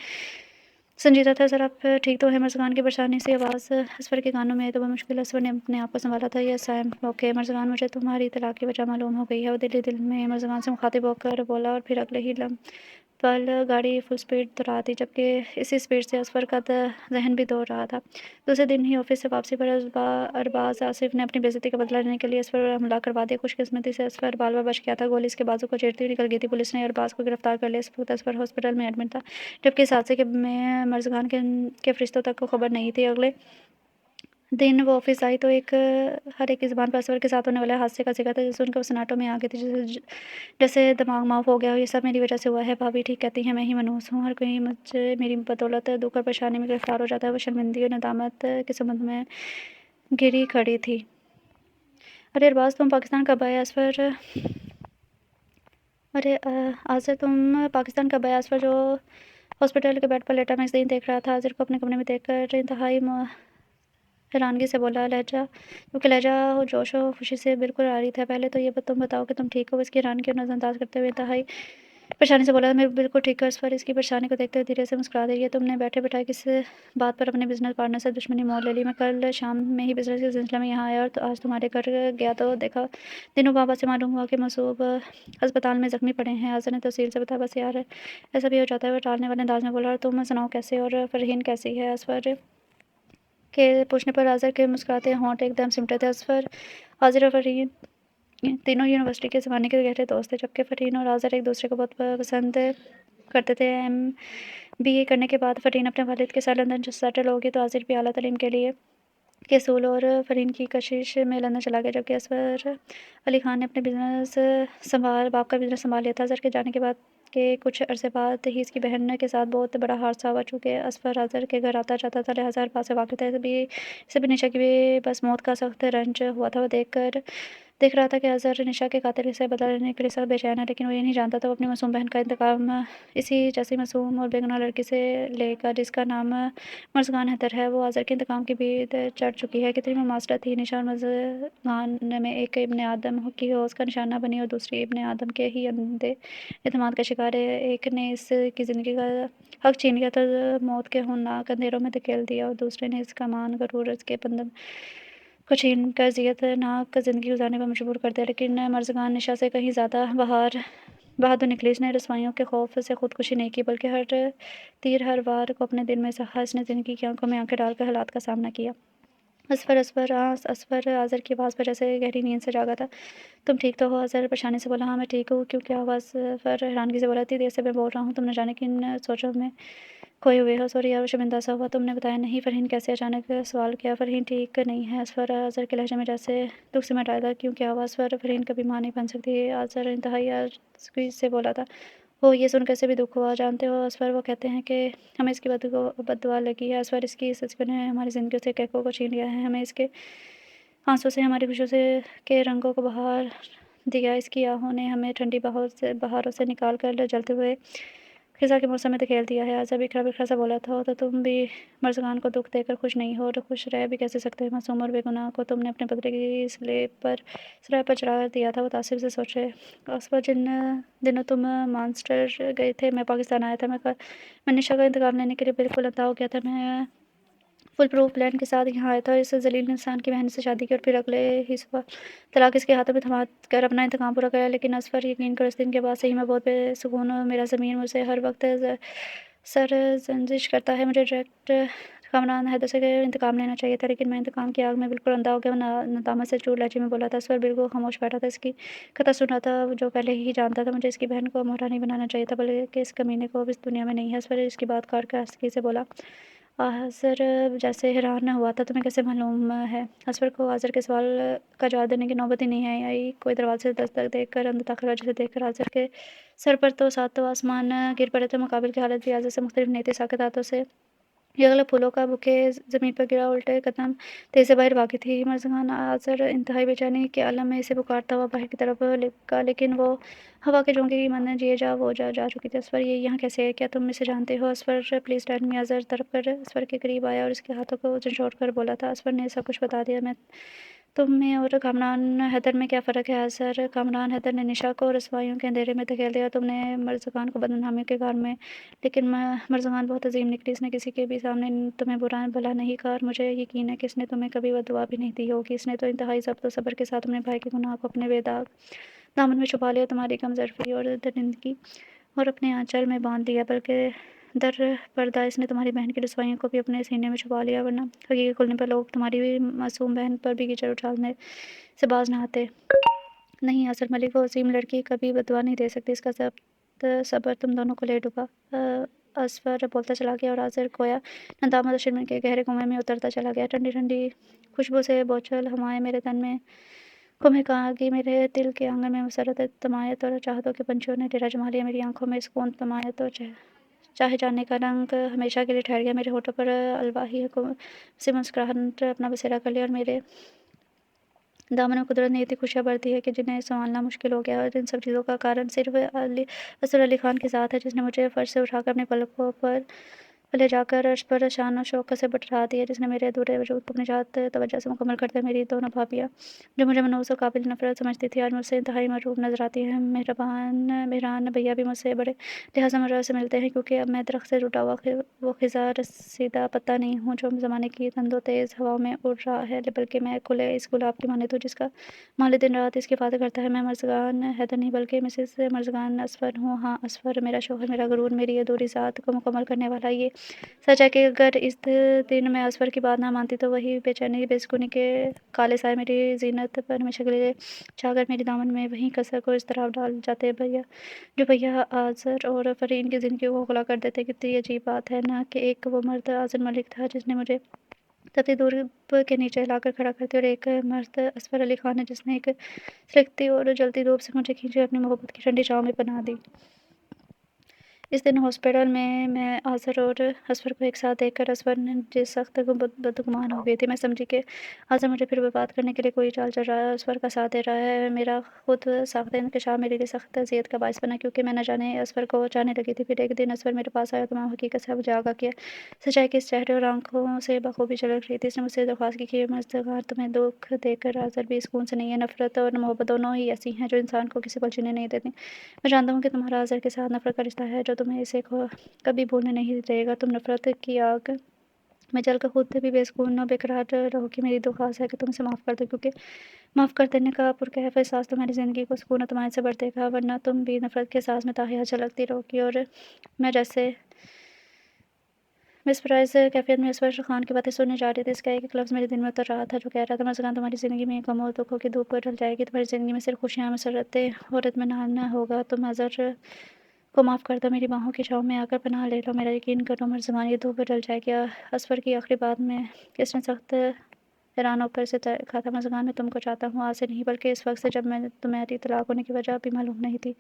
संजीदा था। सर आप ठीक तो हैं? मर्ज़गान की परेशानी सी आवाज़ असफर के कानों में आई तो बमुश्किल असफर ने अपने आप को संभाला था। यस आई एम ओके मर्ज़गान, मुझे तुम्हारी तलाक की वजह मालूम हो गई है। वो दिल में मर्ज़गान से मुखातिब होकर बोला और फिर अगले ही पल गाड़ी फुल स्पीड दौड़ा दी, जबकि इसी स्पीड से असफर का जहन भी दौड़ रहा था। दूसरे दिन ही ऑफिस से वापसी पर अरबाज़ आसिफ ने अपनी बेइज्जती का बदला लेने के लिए असफर पर हमला करवा दिया। खुशकिस्मती से असफर बाल बार बच गया था। गोली इसके बाजू को चीरती हुई निकल गई थी। पुलिस ने अरबाज़ को गिरफ्तार कर लिया। इस वक्त असफर हॉस्पिटल में एडमिट था, जबकि इस हादसे में मर्ज़गान के फरिश्तों तक को खबर नहीं थी। अगले दिन वो ऑफिस आई तो हर एक की ज़ुबान पर असफर के साथ होने वाले हादसे का ज़िक्र था, जिससे उनके वो सन्नाटों में आ गई थी, जैसे दिमाग माफ़ हो गया हो। ये सब मेरी वजह से हुआ है। भाभी ठीक कहती हैं, मैं ही मनहूस हूँ। हर कोई मुझे मेरी बदौलत दुख और परेशानी में गिरफ्तार हो जाता है। वो शर्मिंदगी और नदामत के समुद्र में घिरी खड़ी थी। अरे अरबाज़, तुम पाकिस्तान कब आए? असफर अरे आज से तुम पाकिस्तान कब आया? आसफर जो हॉस्पिटल के बेड पर लेटा मैगज़ीन देख रहा था, आज़िर को अपने कमरे में देखकर इंतहाई हैरानगी से बोला, क्योंकि लहजा जोश और खुशी से बिल्कुल आ रही था। पहले तो ये तुम बताओ कि तुम ठीक हो? इसकी हैरानगी को नज़रअंदाज करते हुए इंतहाई परेशानी से बोला, मैं बिल्कुल ठीक हूँ। इस पर इसकी परेशानी को देखते हुए धीरे से मुस्कुरा दी, ये तुमने बैठे बिठाए किस बात पर अपने बिजनेस पार्टनर से दुश्मनी मोल ले ली? मैं कल शाम में ही बिजनेस के सिलसिले में यहाँ आया और तो आज तुम्हारे घर गया तो देखा दिनों बाबा से मालूम हुआ कि मसूब अस्पताल में जख्मी पड़े हैं। आज़र ने तफसील से बताया, बस यार ऐसा भी हो जाता है। वो टालने वाले अंदाज में बोला, और तुम सुनाओ कैसे, और फरहीन कैसी है? असफर के पूछने पर आज़र के मुस्कुराते होंठ एकदम सिमटे थे। असफर, हाजिर और फरहीन तीनों यूनिवर्सिटी के ज़माने के गहरे दोस्त थे, जबकि फरहीन और आज़र एक दूसरे को बहुत पसंद करते थे। MBA करने के बाद फरहीन अपने वालिद के साथ लंदन सेटल हो गई, तो आज़िर भी आला तालीम के लिए के असूल और फरहीन की कशिश में लंदन चला गया, जबकि असफर अली खान ने अपने बाप का बिजनेस संभाल लिया था। अज़हर के जाने के बाद के कुछ अरसे बाद ही इसकी बहन के साथ बहुत बड़ा हादसा हुआ। चूँकि असफर अज़हर के घर आता जाता था, लिहाजा हर बात से वाकिफ़ था। इसे भी निशा की भी बस मौत का सख्त रंज हुआ था। वो देख रहा था कि अज़हर निशा के कातिल से बदला लेने के लिए सब बेचैन है, लेकिन वो ये नहीं जानता था वो अपनी मासूम बहन का इंतकाम इसी जैसी मासूम और बेगुनाह लड़की से लेगा, जिसका नाम मर्ज़गान हैदर है। वो अज़हर के इंतकाम की भीड़ चढ़ चुकी है। कितनी मुमासलत थी। निशा और मर्ज़गान में एक इब्न आदम की हौस का निशाना बनी और दूसरी इब्न आदम के ही अंधे एतमाद का शिकार है। एक ने इसकी ज़िंदगी का हक छीन लिया था, मौत के होशनाक अंधेरों में धकेल दिया, और दूसरे ने इसका मान गरूर इसके बंधन को छीन कर ज़ियतनाक ज़िंदगी गुजारने पर मजबूर कर दिया। लेकिन मर्ज़गान निशा से कहीं ज़्यादा बहादुर निकली। इसने रसवाइयों के खौफ से खुदकुशी नहीं की, बल्कि हर तीर हर वार को अपने दिल में सहा। इसने ज़िंदगी की आंखों में आंखें डालकर हालात का सामना किया। असफर आज़र की आवाज़ पर जैसे गहरी नींद से जागा था। तुम ठीक तो हो? अज़हर परेशानी से बोला, हाँ मैं ठीक हूँ। क्यों, क्या हुआ? असफर हैरानगी से बोला, इतनी देर से मैं बोल रहा हूँ, तुम न जाने किन सोचों में खोए हुए हो। सॉरी यार, वो शर्मिंदा सा हुआ। तुमने बताया नहीं? फरहीन कैसे? अचानक सवाल किया। फरहीन ठीक नहीं है। असफर अज़हर के लहजे में जैसे दुख सिमट आया था। क्यों, क्या हुआ? असफर, फरहीन कभी माँ नहीं बन सकती। अज़हर इंतहाई आज़ से बोला था। हो, ये सुन कैसे भी दुख हुआ। जानते हो असफर, वो कहते हैं कि हमें इसकी बददुआ लगी है। असफर, इसकी सचपन ने हमारी ज़िंदगी से कहकों को छीन लिया है, हमें इसके आंसू से हमारी खुशियों से के रंगों को बहार दिया। इसकी आहों ने हमें ठंडी बहारों से निकाल कर जलते हुए खिज़ा के मौसम में धकेल दिया है। आज़ा बिखरा बिखरा सा बोला था, तो तुम भी मर्ज़गान को दुख देकर खुश नहीं हो, और खुश रह भी कैसे सकते हो? मासूम और बेगुनाह को तुमने अपने बदले की स्लैब पर चढ़ा दिया था। वो तासिर से सोचे, उस पर जिन दिनों तुम मानचेस्टर गए थे, मैं पाकिस्तान आया था। मैं निशा का इंतकाम लेने के लिए बिल्कुल अंधा हो गया था। मैं फुल प्रूफ प्लान के साथ यहाँ आया था, इस ज़लील इंसान की बहन से शादी की, और फिर अगले ही सुबह तलाक इसके हाथों में थमा कर अपना इंतकाम पूरा कराया। लेकिन असफर, यकीन करो, इस दिन के बाद से ही मैं बहुत बेसुकून हूँ। मेरा ज़मीर मुझसे हर वक्त सरजंजिश करता है। मुझे डायरेक्ट कामरान हैदर से इंतकाम लेना चाहिए था, लेकिन मैं इंतकाम की आग में बिल्कुल अंधा हो गया। नदामत से चूर लहजे में बोला था। असफर बिल्कुल खामोश बैठा था। इसकी कथा सुना था जो पहले ही जानता था। मुझे इसकी बहन को मोहरा नहीं बनाना चाहिए था, बल्कि इस कमीने को अब इस दुनिया में नहीं है। असफर इसकी बात काट कर आस्ती से बोला। आज़र जैसे हैरान हुआ था, तुम्हें कैसे मालूम है? असफर को आज़र के सवाल का जवाब देने की नौबत ही नहीं आई। कोई दरवाजे से दस्तक देकर अंदर दाखिल हुआ, जिसे देखकर आज़र के सर पर तो सातों आसमान गिर पड़े थे। मुकाबिल की हालत भी आज़र से मुख्तलिफ नहीं थी। साकेत हाथों से ये अगले फूलों का बुके ज़मीन पर गिरा, उल्टे कदम तेज़ी से बाहर भागी थी। मर्ज़गान आज़र इंतहाई बेचैनी के आलम में इसे पुकारता हुआ बाहर की तरफ लिपका, लेकिन वो हवा के झोंके की मानना जिए जा चुकी थी। असफर, ये यहाँ कैसे है? क्या तुम इसे जानते हो? Asfar, please tell me. Azhar तरफ कर असफर के करीब आया और इसके हाथों को झंझोड़ कर बोला था। असफर ने सब कुछ बता दिया। मैं तुम में और कामरान हैदर में क्या फ़र्क है? अज़हर, कामरान हैदर ने निशा को रसवाइयों के अंधेरे में धकेल दिया, तुमने मर्ज़गान को बदनामी के घर में। लेकिन मर्ज़गान बहुत अजीम निकली। इसने किसी के भी सामने तुम्हें बुरा भला नहीं कहा, और मुझे यकीन है कि इसने तुम्हें कभी बददुआ भी नहीं दी होगी। इसने तो इंतहाई ज़ब्त और सब्र के साथ अपने भाई के गुनाह को अपने बेदाग दामन में छुपा लिया, तुम्हारी कमज़ोरी और दरिंदगी और अपने आंचल में बांध लिया, बल्कि दर पर्दा इसने तुम्हारी बहन की रसवाइयों को भी अपने सीने में छुपा लिया। वरना हकीकत खुलने पर लोग तुम्हारी मासूम बहन पर भी कीचड़ उछालने से बाज न आते। नहीं, असर मलिक, वो अजीम लड़की कभी बददुआ नहीं दे सकती। इसका सब्र तुम दोनों को ले डूबा। असफर बोलता चला गया और आज़र खोया नदामत और शर्म के गहरे कुएं में उतरता चला गया। ठंडी ठंडी खुशबू से बोझल हवाएं मेरे तन में को महकागी, मेरे दिल के आंगन में मसरत तमायत और चाहतों के पंछियों ने डेरा जमा लिया। मेरी आंखों में सुकून तमायत और चाहे जाने का रंग हमेशा के लिए ठहर गया। मेरे होठों पर अलवाही से मुस्कुराहट अपना बसेरा कर लिया, और मेरे दामन में कुदरत ने इतनी खुशियाँ भर दी है कि जिन्हें सँभालना मुश्किल हो गया है, और इन सब चीज़ों का कारण सिर्फ़ असर अली खान के साथ है, जिसने मुझे फर्श से उठाकर अपनी पलकों पर ले जाकर अर्श पर शान और शौकत से बिठा दिया, जिसने मेरे अधूरे वजूद को अपनी जात तवज्जो से मुकम्मल कर दिया। मेरी दोनों भाभियाँ, जो मुझे मनहूस और काबिल नफ़रत समझती थीं, आज मुझसे इंतहाई महरूब नज़र आती हैं। मेहरान भैया भी मुझसे बड़े लिहाज़ और से मिलते हैं, क्योंकि अब मैं दरख्त से टूटा हुआ वो खिज़ा रसीदा पत्ता नहीं हूँ, जो ज़माने की तंदो तेज़ हवाओं में उड़ रहा है, बल्कि मैं खुले इस गुलाब की मानद हूँ, जिसका माली दिन रात इसकी हिफाज़त करता है। मैं मर्ज़गान हैदर नहीं, बल्कि मिसेस मर्ज़गान असफ़र हूँ। हाँ, असफ़र, मेरा शौहर, मेरा गुरूर, मेरी अधूरी ज़ात को मुकम्मल करने वाला। ये सच है कि अगर इस दिन मैं असफ़र की बात ना मानती, तो वही बेचैनी, बेसुकूनी के काले साए मेरी ज़ीनत पर हमेशा के लिए छाकर मेरे दामन में वहीं कसर को इज़्तिराब डाल जाते। भैया आज़र और फ़रहीन की ज़िंदगी को खुला कर देते। कितनी अजीब बात है ना कि एक वो मर्द आज़र मलिक था, जिसने मुझे सबसे दूर के नीचे लाकर खड़ा कर दिया, और एक मर्द असफ़र अली खान है, जिसने एक सिलकती और जलती धूप से मुझे खींचे अपनी मोहब्बत की ठंडी छाँव में पनाह दी। इस दिन हॉस्पिटल में मैं आज़र और असफ़र को एक साथ देखकर असफ़र जिस सख्त बदगुमान हो गई थी। मैं समझी कि आज़र मुझे फिर बर्बाद करने के लिए कोई चाल चल रहा है, असफ़र का साथ दे रहा है। मेरा खुद साख्त इंकशाफ मेरे लिए सख्त अज़ियत का बाइस बना, क्योंकि मैं न जाने असफ़र को चाहने लगी थी। फिर एक दिन असफ़र मेरे पास आया, तो मैं हकीकत से मुझे आगाह किया। सच्चाई की इस चेहरे और आँखों से बखूबी झलक रही थी। इसने मुझसे दरख्वास्त की कि मज़दगार, तुम्हें दुःख देकर आज़र भी सुकून से नहीं है। नफ़रत और मोहब्बत दोनों ही ऐसी हैं, जो इंसान को किसी पल जीने नहीं देती। मैं जानता हूँ कि तुम्हारा आज़र के साथ नफ़रत का रिश्ता है, जो तुम्हें इसे कभी भूलने नहीं देगा। तुम नफ़रत की आग में जलकर खुद भी बेसुकून और बेकरार रहोगी। मेरी दुआ है कि तुम इसे माफ़ कर दो, क्योंकि माफ़ कर देने का पुरकैफ एहसास तुम्हारी ज़िंदगी को सुकून और तमन्नात से भर देगा, वरना तुम भी नफ़रत के एहसास में ताहिया झलकती रहोगी। और मैं जैसे मिसप्राइज़ कैफ़ियत में असफ़र खान की बातें सुनने जा रही थी, इसका एक-एक लफ्ज़ मेरे दिल में उतर रहा था, जो कह रहा था, मर्ज़गान, तुम्हारी ज़िंदगी में गम और दुखों की धूप ढल जाएगी। तुम्हारी ज़िंदगी में सिर्फ़ खुशियाँ, मसरतें और इत्मीनान होगा। तुम आज़र को माफ़ कर दो, मेरी बाहों की छाँव में आकर पनाह ले लो। मेरा यकीन करो, मर्ज़गान, ये धूप ढल जाएगी। असफ़र की आखिरी बात में किसने सख्त हैरान होकर से कहा था, मर्ज़गान, मैं तुमको चाहता हूँ, आज से नहीं, बल्कि इस वक़्त से, जब मैं तुम्हारी तलाक होने की वजह भी मालूम नहीं थी।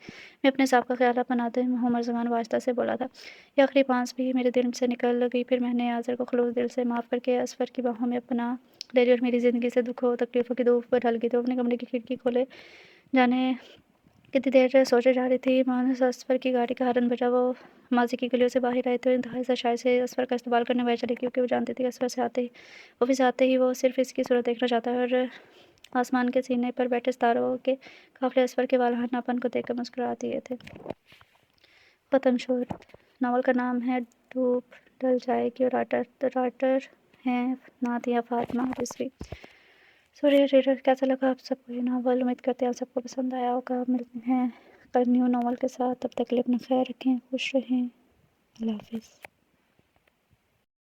मैं अपने साब का ख़याल बनाते हूँ, मर्ज़गान वो आहिस्ता से बोला था। ये आखिरी बाँस भी मेरे दिल से निकल गई। फिर मैंने आज़र को ख़ुलूस दिल से माफ़ करके असफ़र की बाहों में पनाह ले ली, और मेरी ज़िंदगी से दुखों तकलीफ़ों की धूप ढल गई। तो अपने कमरे की खिड़की खोले जाने कितनी देर सोचे जा रही थी, मानो असफ़र की गाड़ी का हॉर्न बजा। वो माज़ी की गलियों से बाहर आए, तो इंतहाई सच्चाई से असफ़र का इस्तकबाल करने वह चली, क्योंकि वो जानती थी कि ऑफ़िस से आते ही वो सिर्फ़ इसकी सूरत देखना चाहता है, और आसमान के सीने पर बैठे सितारों के काफ़िले असफ़र के वालहानापन को देखकर मुस्कुरा दिए थे। ख़त्म। शोर नावल का नाम है धूप ढल जाएगी, और राइटर हैं नादिया फ़ातिमा रिज़वी। सो रीडर, कैसा लगा आप सबको ये नावल? उम्मीद करते हैं आप सबको पसंद आया होगा। मिलते हैं कल न्यू नावल के साथ। तब तक के लिए अपना ख्याल रखें, खुश रहें। अल्लाह हाफ़िज़।